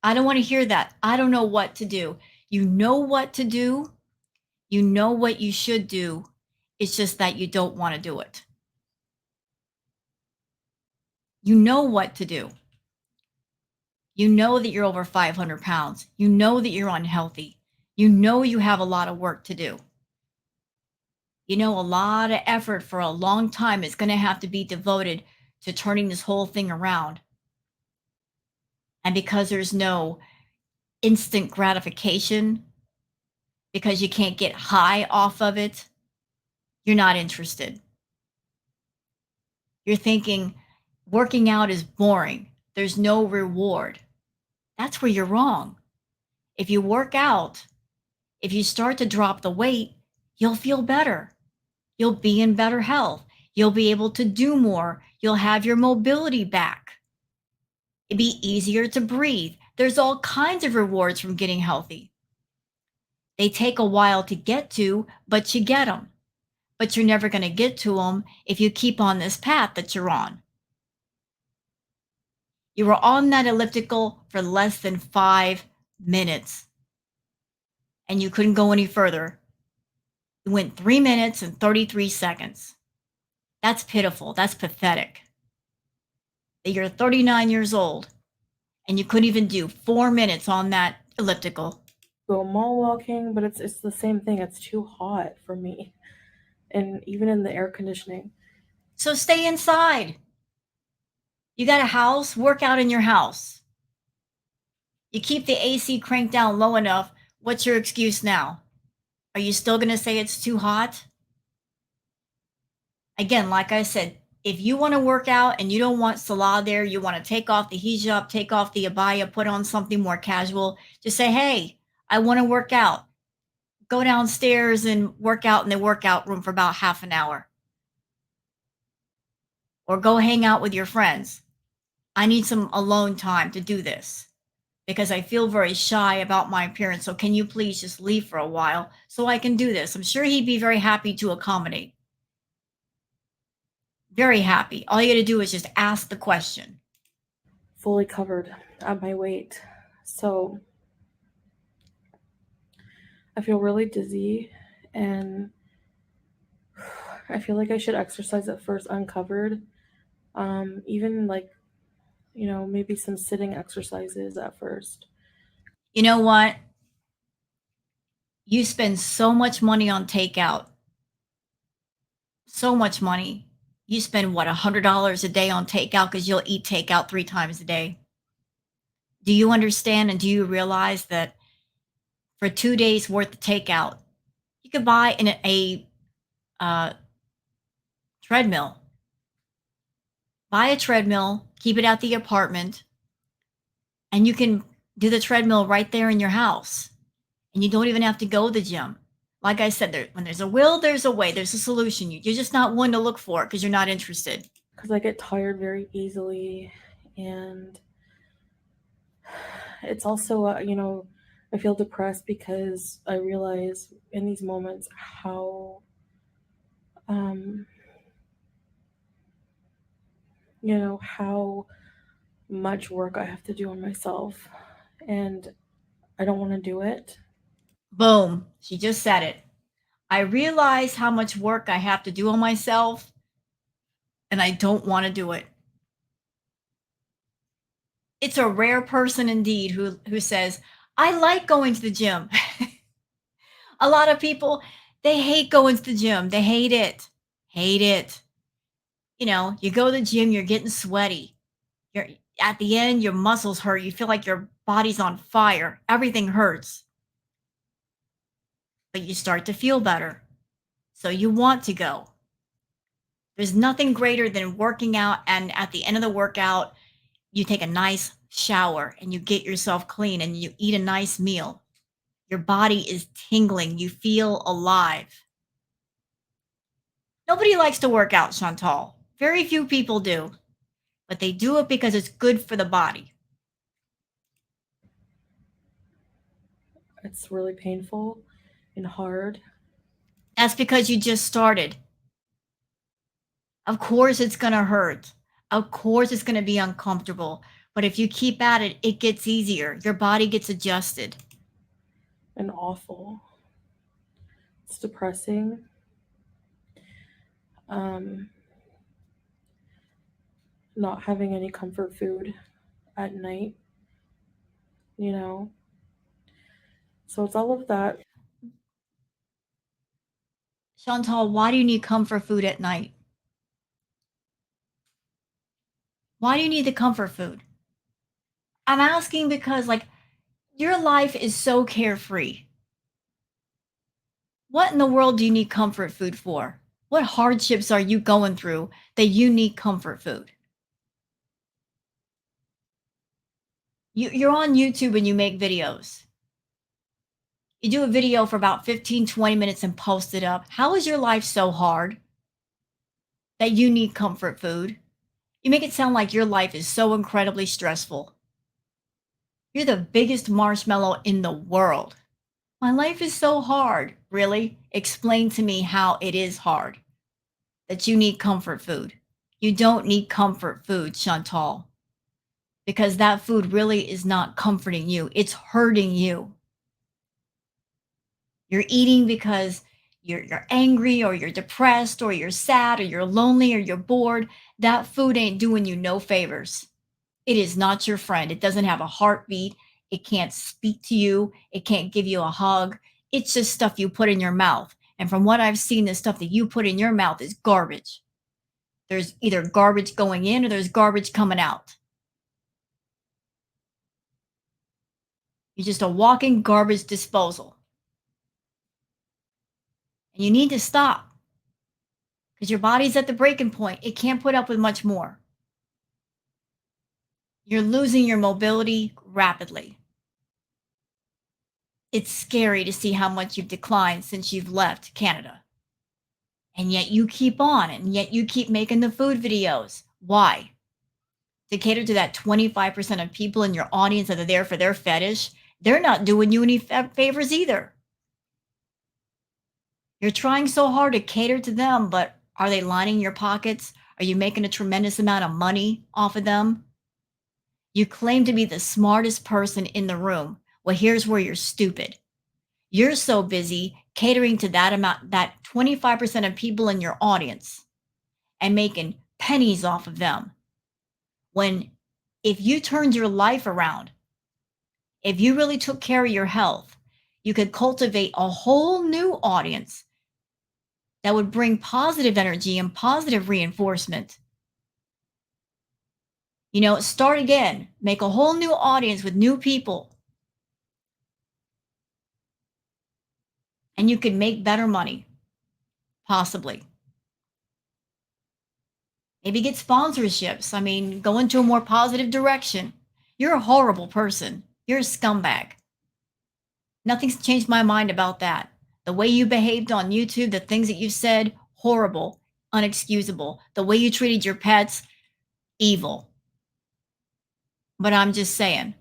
I don't want to hear that. I don't know what to do. You know what to do. You know what you should do. It's just that you don't want to do it. You know what to do. You know that you're over 500 pounds. You know that you're unhealthy. You know you have a lot of work to do. You know a lot of effort for a long time is going to have to be devoted to turning this whole thing around. And because there's no instant gratification, because you can't get high off of it, you're not interested. You're thinking working out is boring. There's no reward. That's where you're wrong. If you work out, if you start to drop the weight, you'll feel better. You'll be in better health. You'll be able to do more. You'll have your mobility back. It'd be easier to breathe. There's all kinds of rewards from getting healthy. They take a while to get to, but you get them. But you're never going to get to them if you keep on this path that you're on. You were on that elliptical for less than 5 minutes and you couldn't go any further. You went 3 minutes and 33 seconds. That's pitiful. That's pathetic. That you're 39 years old and you couldn't even do 4 minutes on that elliptical. Go mall walking, but it's the same thing. It's too hot for me. And even in the air conditioning. So stay inside. You got a house, work out in your house. You keep the AC cranked down low enough. What's your excuse now? Are you still going to say it's too hot? Again, like I said, if you want to work out and you don't want Salah there, you want to take off the hijab, take off the abaya, put on something more casual, just say, hey, I want to work out. Go downstairs and work out in the workout room for about half an hour. Or go hang out with your friends. I need some alone time to do this because I feel very shy about my appearance. So can you please just leave for a while so I can do this? I'm sure he'd be very happy to accommodate. Very happy. All you got to do is just ask the question. Fully covered at my weight. So I feel really dizzy and I feel like I should exercise at first uncovered. Even like, maybe some sitting exercises at first. You know what? You spend so much money on takeout. So much money. You spend what, $100 a day on takeout because you'll eat takeout 3 times a day. Do you understand and do you realize that for 2 days worth of takeout, you could buy a treadmill. Buy a treadmill, keep it at the apartment, and you can do the treadmill right there in your house. And you don't even have to go to the gym. Like I said, when there's a will, there's a way. There's a solution. You're just not one to look for it because you're not interested. Because I get tired very easily. And it's also, I feel depressed because I realize in these moments how, how much work I have to do on myself. And I don't want to do it. Boom. She just said it. I realize how much work I have to do on myself, and I don't want to do it. It's a rare person indeed who says, I like going to the gym. A lot of people, they hate going to the gym. They hate it. Hate it. You go to the gym, you're getting sweaty. You're at the end, your muscles hurt. You feel like your body's on fire. Everything hurts. But you start to feel better. So you want to go. There's nothing greater than working out, and at the end of the workout, you take a nice shower and you get yourself clean and you eat a nice meal. Your body is tingling. You feel alive. Nobody likes to work out, Chantal. Very few people do. But they do it because it's good for the body. It's really painful and hard. That's because you just started. Of course it's going to hurt. Of course it's going to be uncomfortable. But if you keep at it, it gets easier. Your body gets adjusted. And awful. It's depressing. Not having any comfort food at night, So it's all of that. Chantal, why do you need comfort food at night? Why do you need the comfort food? I'm asking because, your life is so carefree. What in the world do you need comfort food for? What hardships are you going through that you need comfort food? You're on YouTube and you make videos. You do a video for about 15, 20 minutes and post it up. How is your life so hard that you need comfort food? You make it sound like your life is so incredibly stressful. You're the biggest marshmallow in the world. My life is so hard. Really? Explain to me how it is hard. That you need comfort food. You don't need comfort food, Chantal. because that food really is not comforting you. It's hurting you. You're eating because you're angry or you're depressed or you're sad or you're lonely or you're bored. That food ain't doing you no favors. It is not your friend. It doesn't have a heartbeat. It can't speak to you. It can't give you a hug. It's just stuff you put in your mouth. And from what I've seen, the stuff that you put in your mouth is garbage. There's either garbage going in or there's garbage coming out. You're just a walking garbage disposal. And you need to stop because your body's at the breaking point. It can't put up with much more. You're losing your mobility rapidly. It's scary to see how much you've declined since you've left Canada. And yet you keep on, and yet you keep making the food videos. Why? To cater to that 25% of people in your audience that are there for their fetish. They're not doing you any favors either. You're trying so hard to cater to them, but are they lining your pockets? Are you making a tremendous amount of money off of them? You claim to be the smartest person in the room. Well, here's where you're stupid. You're so busy catering to that amount, that 25% of people in your audience and making pennies off of them. When if you turned your life around, if you really took care of your health, you could cultivate a whole new audience that would bring positive energy and positive reinforcement. Start again, make a whole new audience with new people, and you could make better money, possibly. Maybe get sponsorships. I mean, go into a more positive direction. You're a horrible person. You're a scumbag. Nothing's changed my mind about that. The way you behaved on YouTube, the things that you said, horrible, unexcusable. The way you treated your pets, evil. But I'm just saying,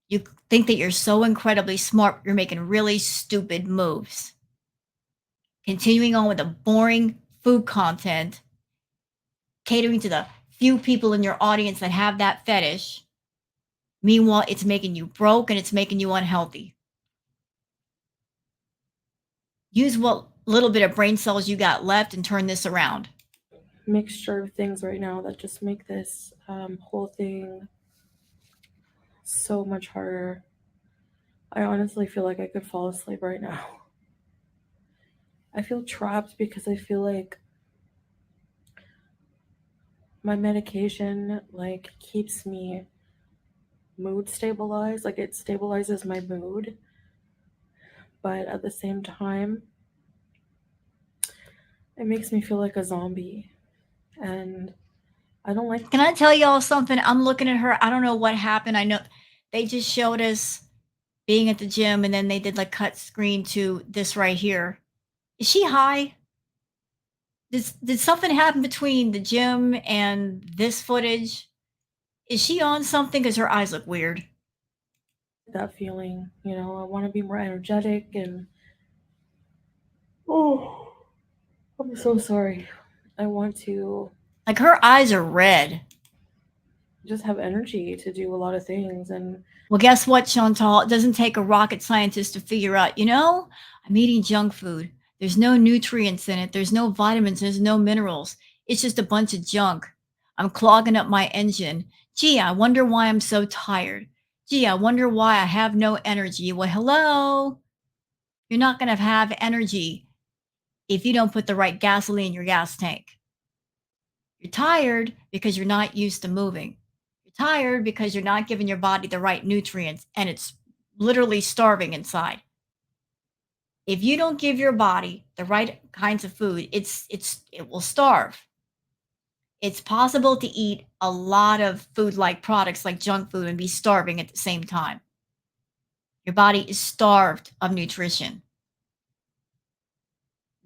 you think that you're so incredibly smart, you're making really stupid moves. Continuing on with the boring food content, catering to the few people in your audience that have that fetish. Meanwhile, it's making you broke and it's making you unhealthy. Use what little bit of brain cells you got left and turn this around. Mixture of things right now that just make this whole thing so much harder. I honestly feel like I could fall asleep right now. I feel trapped because I feel like my medication keeps me mood stabilized, like it stabilizes my mood, but at the same time it makes me feel like a zombie, and I don't like. Can I tell y'all something? I'm looking at her. I don't know what happened. I know they just showed us being at the gym and then they did like cut screen to this right here. Is she high? Did something happen between the gym and this footage? Is she on something? Because her eyes look weird. That feeling, I want to be more energetic, and oh, I'm so sorry. I want to Like her eyes are red. just have energy to do a lot of things. And Well, guess what, Chantal? It doesn't take a rocket scientist to figure out, I'm eating junk food. There's no nutrients in it. There's no vitamins. There's no minerals. It's just a bunch of junk. I'm clogging up my engine. Gee, I wonder why I'm so tired. Gee, I wonder why I have no energy. Well, hello. You're not going to have energy if you don't put the right gasoline in your gas tank. You're tired because you're not used to moving. You're tired because you're not giving your body the right nutrients and it's literally starving inside. If you don't give your body the right kinds of food, it will starve. It's possible to eat a lot of food like products like junk food and be starving at the same time. Your body is starved of nutrition.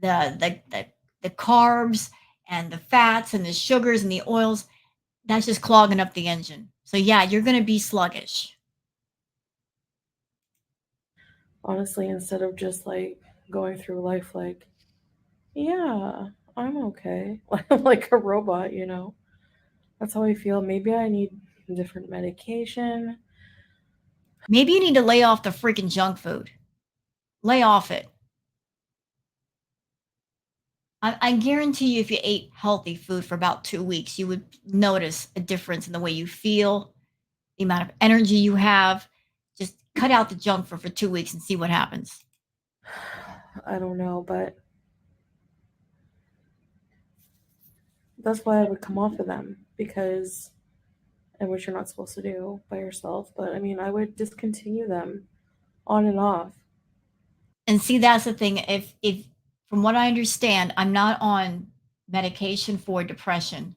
The carbs and the fats and the sugars and the oils, that's just clogging up the engine. So yeah, you're going to be sluggish. honestly, instead of just going through life yeah, I'm okay, like a robot, that's how I feel. Maybe I need different medication. Maybe you need to lay off the freaking junk food. Lay off it. I guarantee you, if you ate healthy food for about 2 weeks, you would notice a difference in the way you feel, the amount of energy you have. Just cut out the junk food for 2 weeks and see what happens. I don't know, but that's why I would come off of them, because, and which you're not supposed to do by yourself, but I mean, I would discontinue them on and off. And see, that's the thing. If from what I understand, I'm not on medication for depression,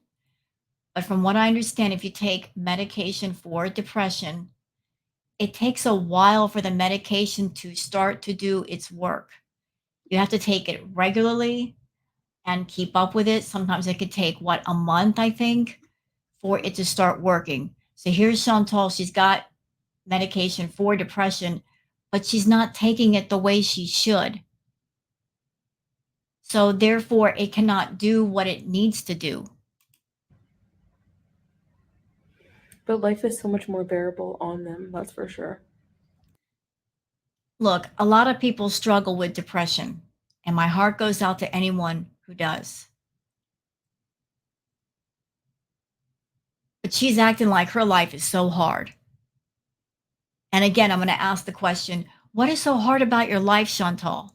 but from what I understand, if you take medication for depression, it takes a while for the medication to start to do its work. You have to take it regularly and keep up with it. Sometimes it could take what, a month, I think, for it to start working. So here's Chantal. She's got medication for depression, but she's not taking it the way she should. So therefore, it cannot do what it needs to do. But life is so much more bearable on them, that's for sure. Look, a lot of people struggle with depression, and my heart goes out to anyone who does. But she's acting like her life is so hard. And again, I'm going to ask the question, what is so hard about your life, Chantal?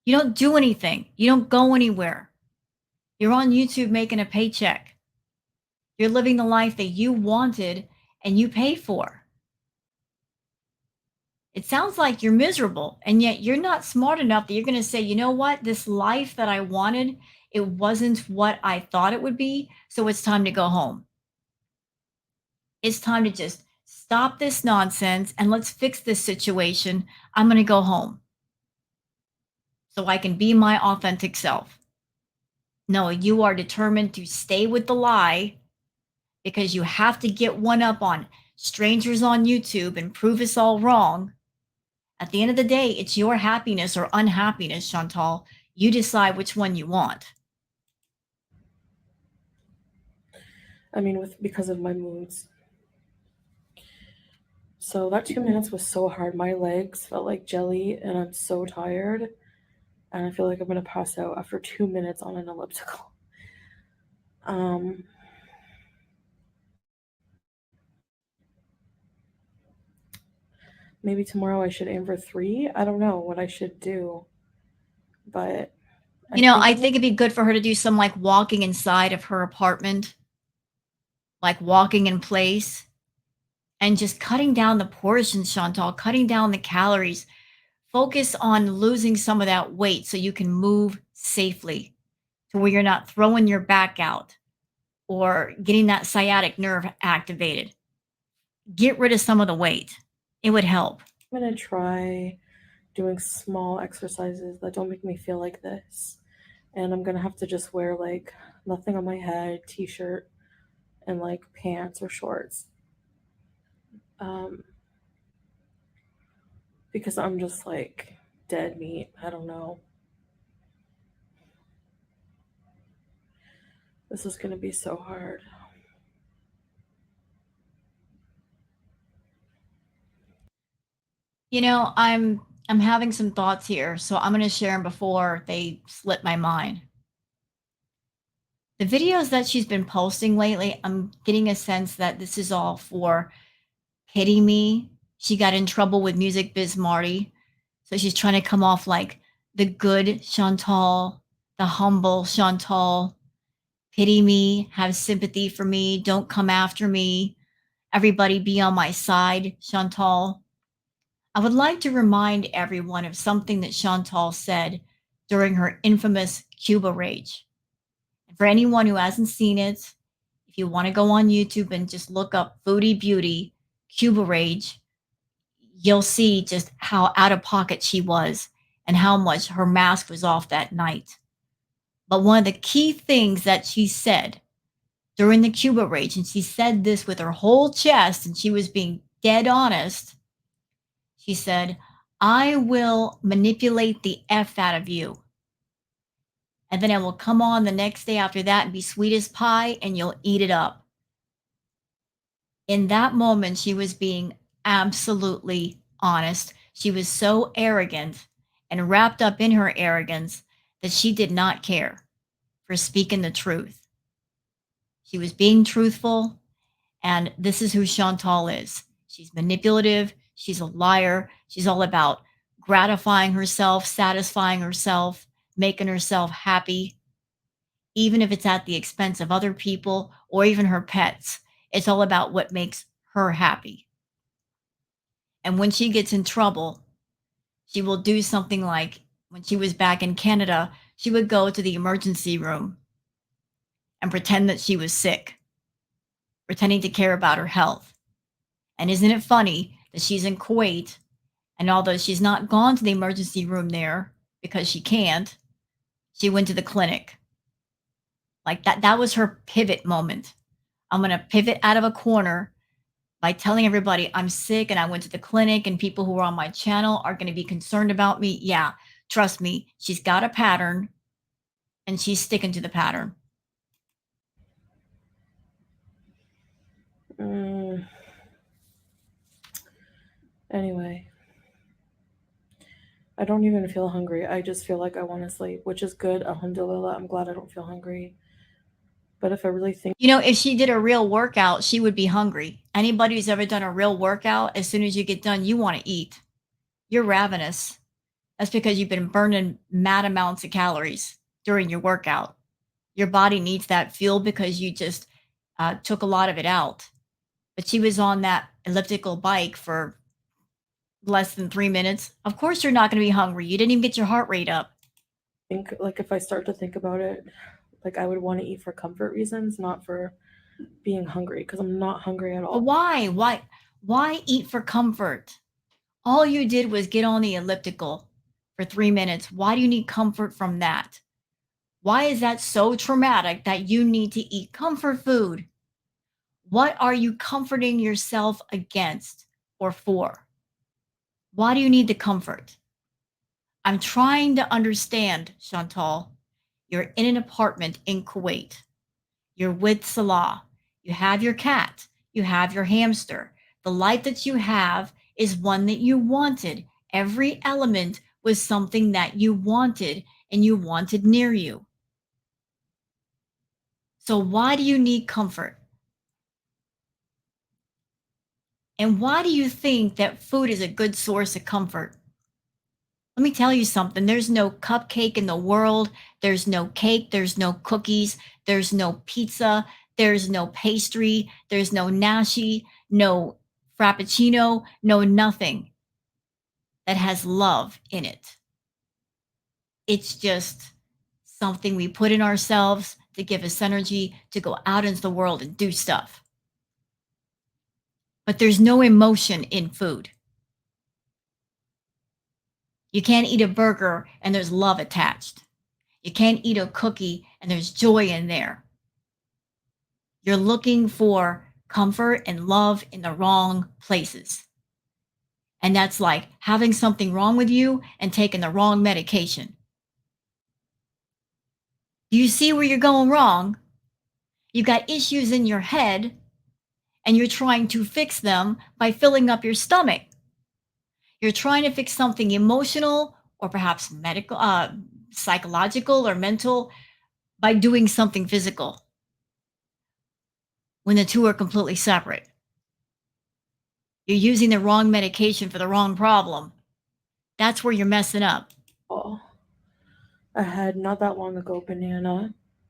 You don't do anything. You don't go anywhere. You're on YouTube making a paycheck. You're living the life that you wanted and you paid for. It sounds like you're miserable, and yet you're not smart enough that you're going to say, you know what, this life that I wanted, it wasn't what I thought it would be, so it's time to go home. It's time to just stop this nonsense and let's fix this situation. I'm going to go home so I can be my authentic self. No, you are determined to stay with the lie because you have to get one up on strangers on YouTube and prove us all wrong. At the end of the day, it's your happiness or unhappiness, Chantal. You decide which one you want. I mean, because of my moods. So that 2 minutes was so hard. My legs felt like jelly, and I'm so tired. And I feel like I'm gonna pass out after 2 minutes on an elliptical. Maybe tomorrow I should aim for 3. I don't know what I should do, but I think it'd be good for her to do some like walking inside of her apartment, like walking in place, and just cutting down the portions, Chantal, cutting down the calories. Focus on losing some of that weight so you can move safely to where you're not throwing your back out or getting that sciatic nerve activated. Get rid of some of the weight. It would help. I'm gonna try doing small exercises that don't make me feel like this. And I'm gonna have to just wear like nothing on my head, t-shirt, and like pants or shorts. Because I'm just like dead meat. I don't know. This is gonna be so hard. I'm having some thoughts here, so I'm going to share them before they slip my mind. The videos that she's been posting lately, I'm getting a sense that this is all for pity me. She got in trouble with Music Biz Marty, so she's trying to come off like the good Chantal, the humble Chantal. Pity me, have sympathy for me, don't come after me. Everybody be on my side, Chantal. I would like to remind everyone of something that Chantal said during her infamous Cuba rage. And for anyone who hasn't seen it, if you want to go on YouTube and just look up Foodie Beauty Cuba rage, you'll see just how out of pocket she was and how much her mask was off that night. But one of the key things that she said during the Cuba rage, and she said this with her whole chest, and she was being dead honest. She said, I will manipulate the F out of you. And then I will come on the next day after that and be sweet as pie, and you'll eat it up. In that moment, she was being absolutely honest. She was so arrogant and wrapped up in her arrogance that she did not care for speaking the truth. She was being truthful, and this is who Chantal is. She's manipulative, she's a liar, she's all about gratifying herself, satisfying herself, making herself happy, even if it's at the expense of other people or even her pets. It's all about what makes her happy. And when she gets in trouble, she will do something like when she was back in Canada, she would go to the emergency room and pretend that she was sick, pretending to care about her health. And isn't it funny that she's in Kuwait, and although she's not gone to the emergency room there because she can't, she went to the clinic. Like that was her pivot moment. I'm going to pivot out of a corner by telling everybody I'm sick and I went to the clinic, and people who are on my channel are going to be concerned about me. Yeah, trust me, she's got a pattern and she's sticking to the pattern. Anyway, I don't even feel hungry. I just feel like I want to sleep, which is good. Alhamdulillah, I'm glad I don't feel hungry. But if I really think, if she did a real workout, she would be hungry. Anybody who's ever done a real workout, as soon as you get done, you want to eat. You're ravenous. That's because you've been burning mad amounts of calories during your workout. Your body needs that fuel because you just took a lot of it out. But she was on that elliptical bike for less than 3 minutes. Of course, you're not going to be hungry. You didn't even get your heart rate up. if I start to think about it, like I would want to eat for comfort reasons, not for being hungry, because I'm not hungry at all. But why? Why eat for comfort? All you did was get on the elliptical for 3 minutes. Why do you need comfort from that? Why is that so traumatic that you need to eat comfort food? What are you comforting yourself against or for? Why do you need the comfort? I'm trying to understand, Chantal. You're in an apartment in Kuwait. You're with Salah. You have your cat. You have your hamster. The life that you have is one that you wanted. Every element was something that you wanted and you wanted near you. So why do you need comfort? And why do you think that food is a good source of comfort? Let me tell you something. There's no cupcake in the world. There's no cake. There's no cookies. There's no pizza. There's no pastry. There's no nashi, no frappuccino, no nothing that has love in it. It's just something we put in ourselves to give us energy to go out into the world and do stuff. But there's no emotion in food. You can't eat a burger and there's love attached. You can't eat a cookie and there's joy in there. You're looking for comfort and love in the wrong places. And that's like having something wrong with you and taking the wrong medication. Do you see where you're going wrong? You got issues in your head and you're trying to fix them by filling up your stomach. You're trying to fix something emotional or perhaps medical, psychological or mental by doing something physical when the two are completely separate. You're using the wrong medication for the wrong problem. That's where you're messing up. Oh, I had not that long ago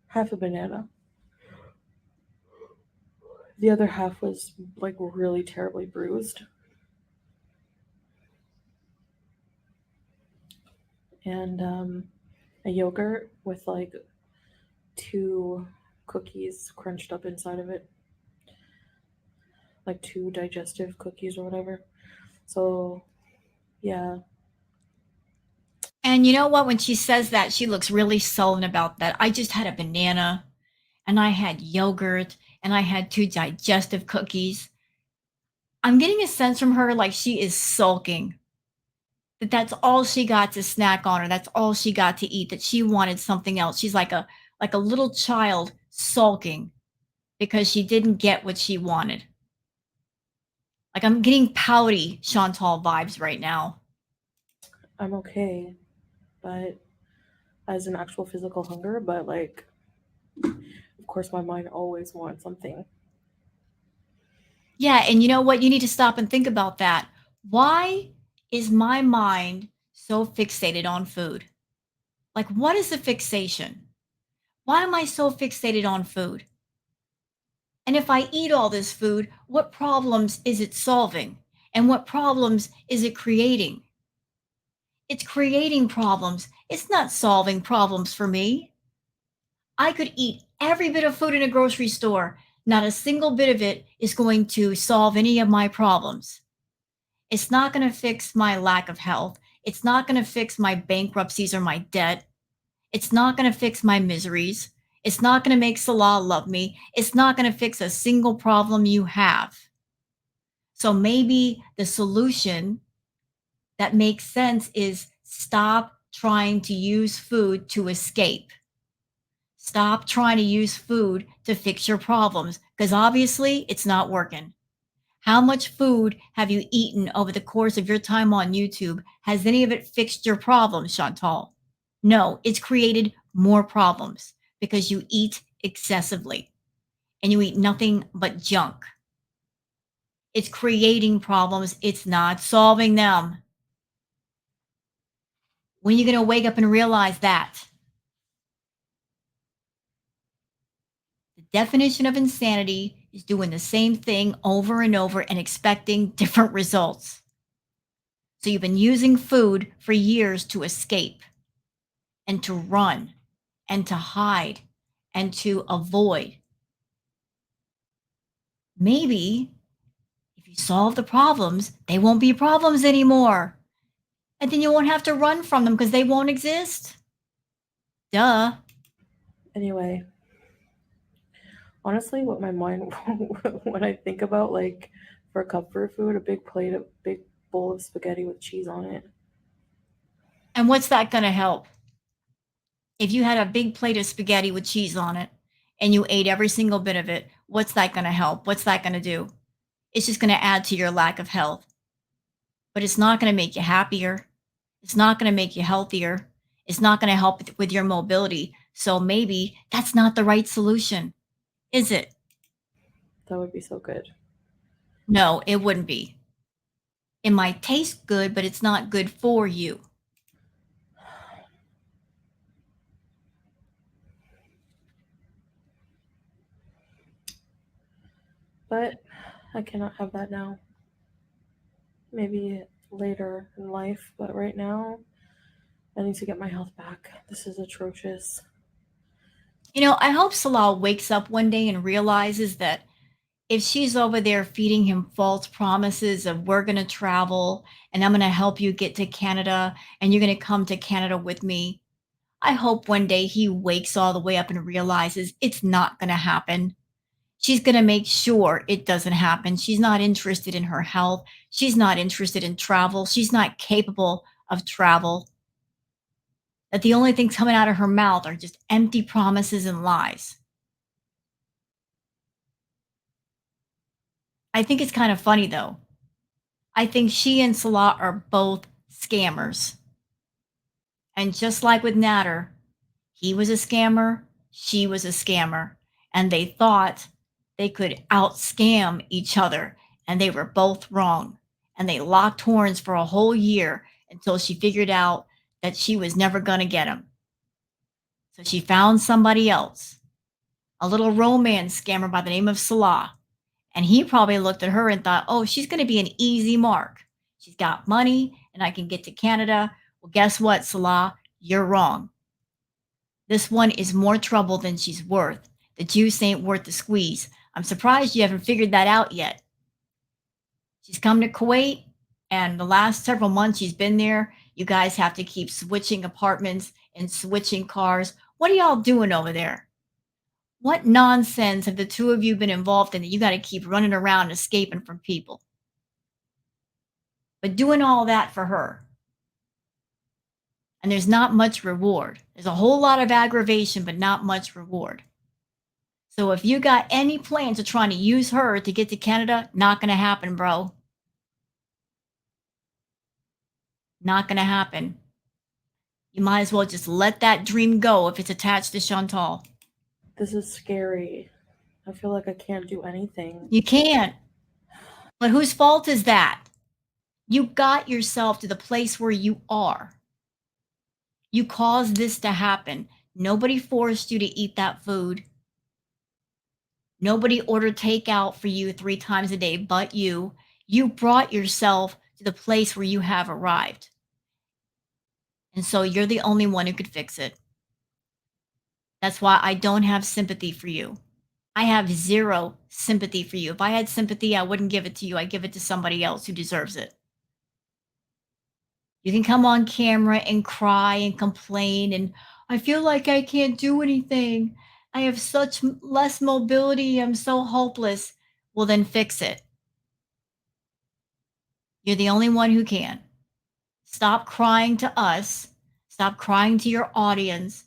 half a banana. The other half was like really terribly bruised. And a yogurt with like 2 cookies crunched up inside of it, like 2 digestive cookies or whatever. So yeah. And you know what? When she says that, she looks really sullen about that. I just had a banana and I had yogurt and I had 2 digestive cookies. I'm getting a sense from her like she is sulking. That's all she got to snack on, or that's all she got to eat, that she wanted something else. She's like a little child sulking because she didn't get what she wanted. Like I'm getting pouty Chantal vibes right now. I'm okay, but as an actual physical hunger, but like, of course, my mind always wants something. Yeah, and you know what? You need to stop and think about that. Why is my mind so fixated on food? Like, what is the fixation? Why am I so fixated on food? And if I eat all this food, what problems is it solving? And what problems is it creating? It's creating problems. It's not solving problems for me. I could eat every bit of food in a grocery store. Not a single bit of it is going to solve any of my problems. It's not going to fix my lack of health. It's not going to fix my bankruptcies or my debt. It's not going to fix my miseries. It's not going to make Salah love me. It's not going to fix a single problem you have. So maybe the solution that makes sense is stop trying to use food to escape. Stop trying to use food to fix your problems because obviously it's not working. How much food have you eaten over the course of your time on YouTube? Has any of it fixed your problems, Chantal? No, it's created more problems because you eat excessively and you eat nothing but junk. It's creating problems, it's not solving them. When are you going to wake up and realize that? The definition of insanity is doing the same thing over and over and expecting different results. So you've been using food for years to escape and to run and to hide and to avoid. Maybe if you solve the problems, they won't be problems anymore. And then you won't have to run from them because they won't exist. Duh. Anyway, honestly, what my mind when I think about like for comfort food, a big bowl of spaghetti with cheese on it. And what's that going to help? If you had a big plate of spaghetti with cheese on it and you ate every single bit of it, what's that going to help? What's that going to do? It's just going to add to your lack of health. But it's not going to make you happier. It's not going to make you healthier. It's not going to help with your mobility. So maybe that's not the right solution, is it? That would be so good. No, it wouldn't be. It might taste good, but it's not good for you. But I cannot have that now. Maybe later in life, but right now, I need to get my health back. This is atrocious. You know, I hope Salah wakes up one day and realizes that if she's over there feeding him false promises of we're going to travel and I'm going to help you get to Canada and you're going to come to Canada with me, I hope one day he wakes all the way up and realizes it's not going to happen. She's going to make sure it doesn't happen. She's not interested in her health. She's not interested in travel. She's not capable of travel. That the only things coming out of her mouth are just empty promises and lies. I think it's kind of funny though. I think she and Salah are both scammers. And just like with Natter, he was a scammer, she was a scammer, and they thought they could out scam each other, and they were both wrong. And they locked horns for a whole year until she figured out that she was never going to get him. So she found somebody else, a little romance scammer by the name of Salah. And he probably looked at her and thought, oh, she's going to be an easy mark. She's got money and I can get to Canada. Well, guess what, Salah? You're wrong. This one is more trouble than she's worth. The juice ain't worth the squeeze. I'm surprised you haven't figured that out yet. She's come to Kuwait, and the last several months she's been there, you guys have to keep switching apartments and switching cars. What are y'all doing over there? What nonsense have the two of you been involved in that you got to keep running around escaping from people? But doing all that for her. And there's not much reward. There's a whole lot of aggravation, but not much reward. So if you got any plans of trying to use her to get to Canada, not going to happen, bro. Not going to happen. You might as well just let that dream go if it's attached to Chantal. This is scary. I feel like I can't do anything. You can't. But whose fault is that? You got yourself to the place where you are. You caused this to happen. Nobody forced you to eat that food. Nobody ordered takeout for you 3 times a day but you. You brought yourself to the place where you have arrived. And so you're the only one who could fix it. That's why I don't have sympathy for you. I have 0 sympathy for you. If I had sympathy, I wouldn't give it to you. I'd give it to somebody else who deserves it. You can come on camera and cry and complain and I feel like I can't do anything. I have such less mobility. I'm so hopeless. Well, then fix it. You're the only one who can. Stop crying to us. Stop crying to your audience,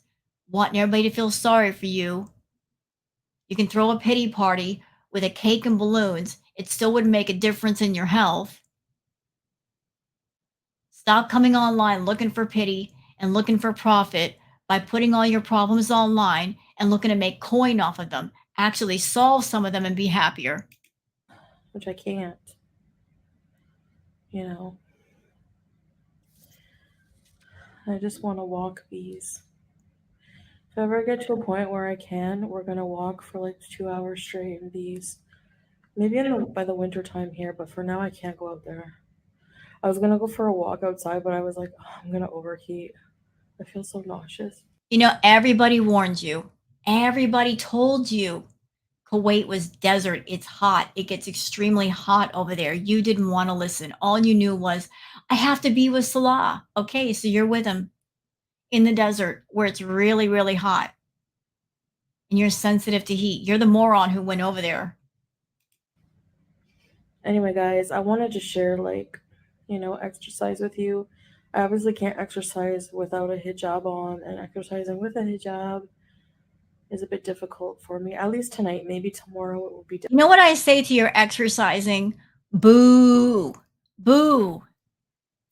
wanting everybody to feel sorry for you. You can throw a pity party with a cake and balloons. It still wouldn't make a difference in your health. Stop coming online looking for pity and looking for profit by putting all your problems online and looking to make coin off of them. Actually solve some of them and be happier. Which I can't. You know. I just want to walk bees. If I ever get to a point where I can, we're gonna walk for like 2 hours straight in bees. Maybe by the winter time here, but for now I can't go out there. I was gonna go for a walk outside, but I was like, oh, I'm gonna overheat. I feel so nauseous. You know, everybody warned you. Everybody told you Kuwait was desert. It's hot. It gets extremely hot over there. You didn't want to listen. All you knew was, I have to be with Salah. Okay, so you're with him in the desert where it's really, really hot. And you're sensitive to heat. You're the moron who went over there. Anyway, guys, I wanted to share, like, exercise with you. I obviously can't exercise without a hijab on, and exercising with a hijab is a bit difficult for me. At least tonight. Maybe tomorrow it will be different. You know what I say to your exercising? Boo. Boo.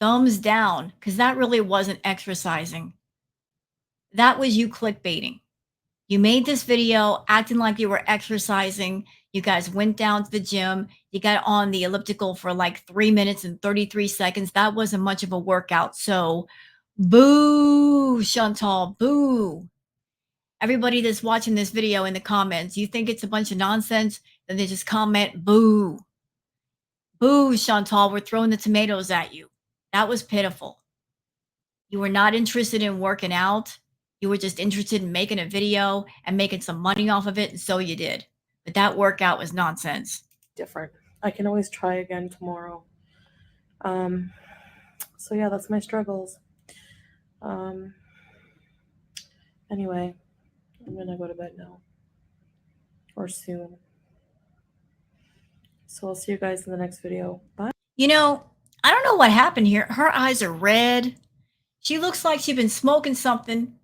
Thumbs down, because that really wasn't exercising. That was you clickbaiting. You made this video acting like you were exercising. You guys went down to the gym. You got on the elliptical for like 3 minutes and 33 seconds. That wasn't much of a workout. So boo, Chantal, boo. Everybody that's watching this video in the comments, you think it's a bunch of nonsense, then they just comment boo. Boo, Chantal, we're throwing the tomatoes at you. That was pitiful. You were not interested in working out. You were just interested in making a video and making some money off of it, and so you did. But that workout was nonsense. Different. I can always try again tomorrow. So yeah, that's my struggles. Anyway, I'm gonna go to bed now. Or soon. So I'll see you guys in the next video. Bye. You know, I don't know what happened here. Her eyes are red. She looks like she's been smoking something.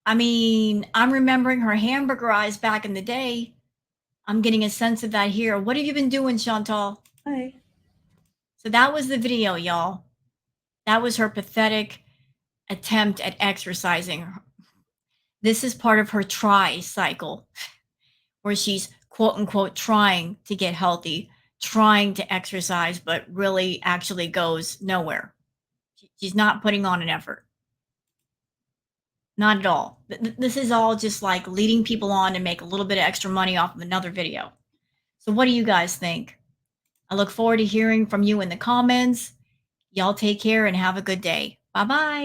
I mean, I'm remembering her hamburger eyes back in the day. I'm getting a sense of that here. What have you been doing, Chantal? Bye. So that was the video, y'all. That was her pathetic attempt at exercising. This is part of her try cycle, where she's quote unquote trying to get healthy, trying to exercise, but really actually goes nowhere. She's not putting on an effort. Not at all. This is all just like leading people on to make a little bit of extra money off of another video. So what do you guys think? I look forward to hearing from you in the comments. Y'all take care and have a good day. Bye-bye.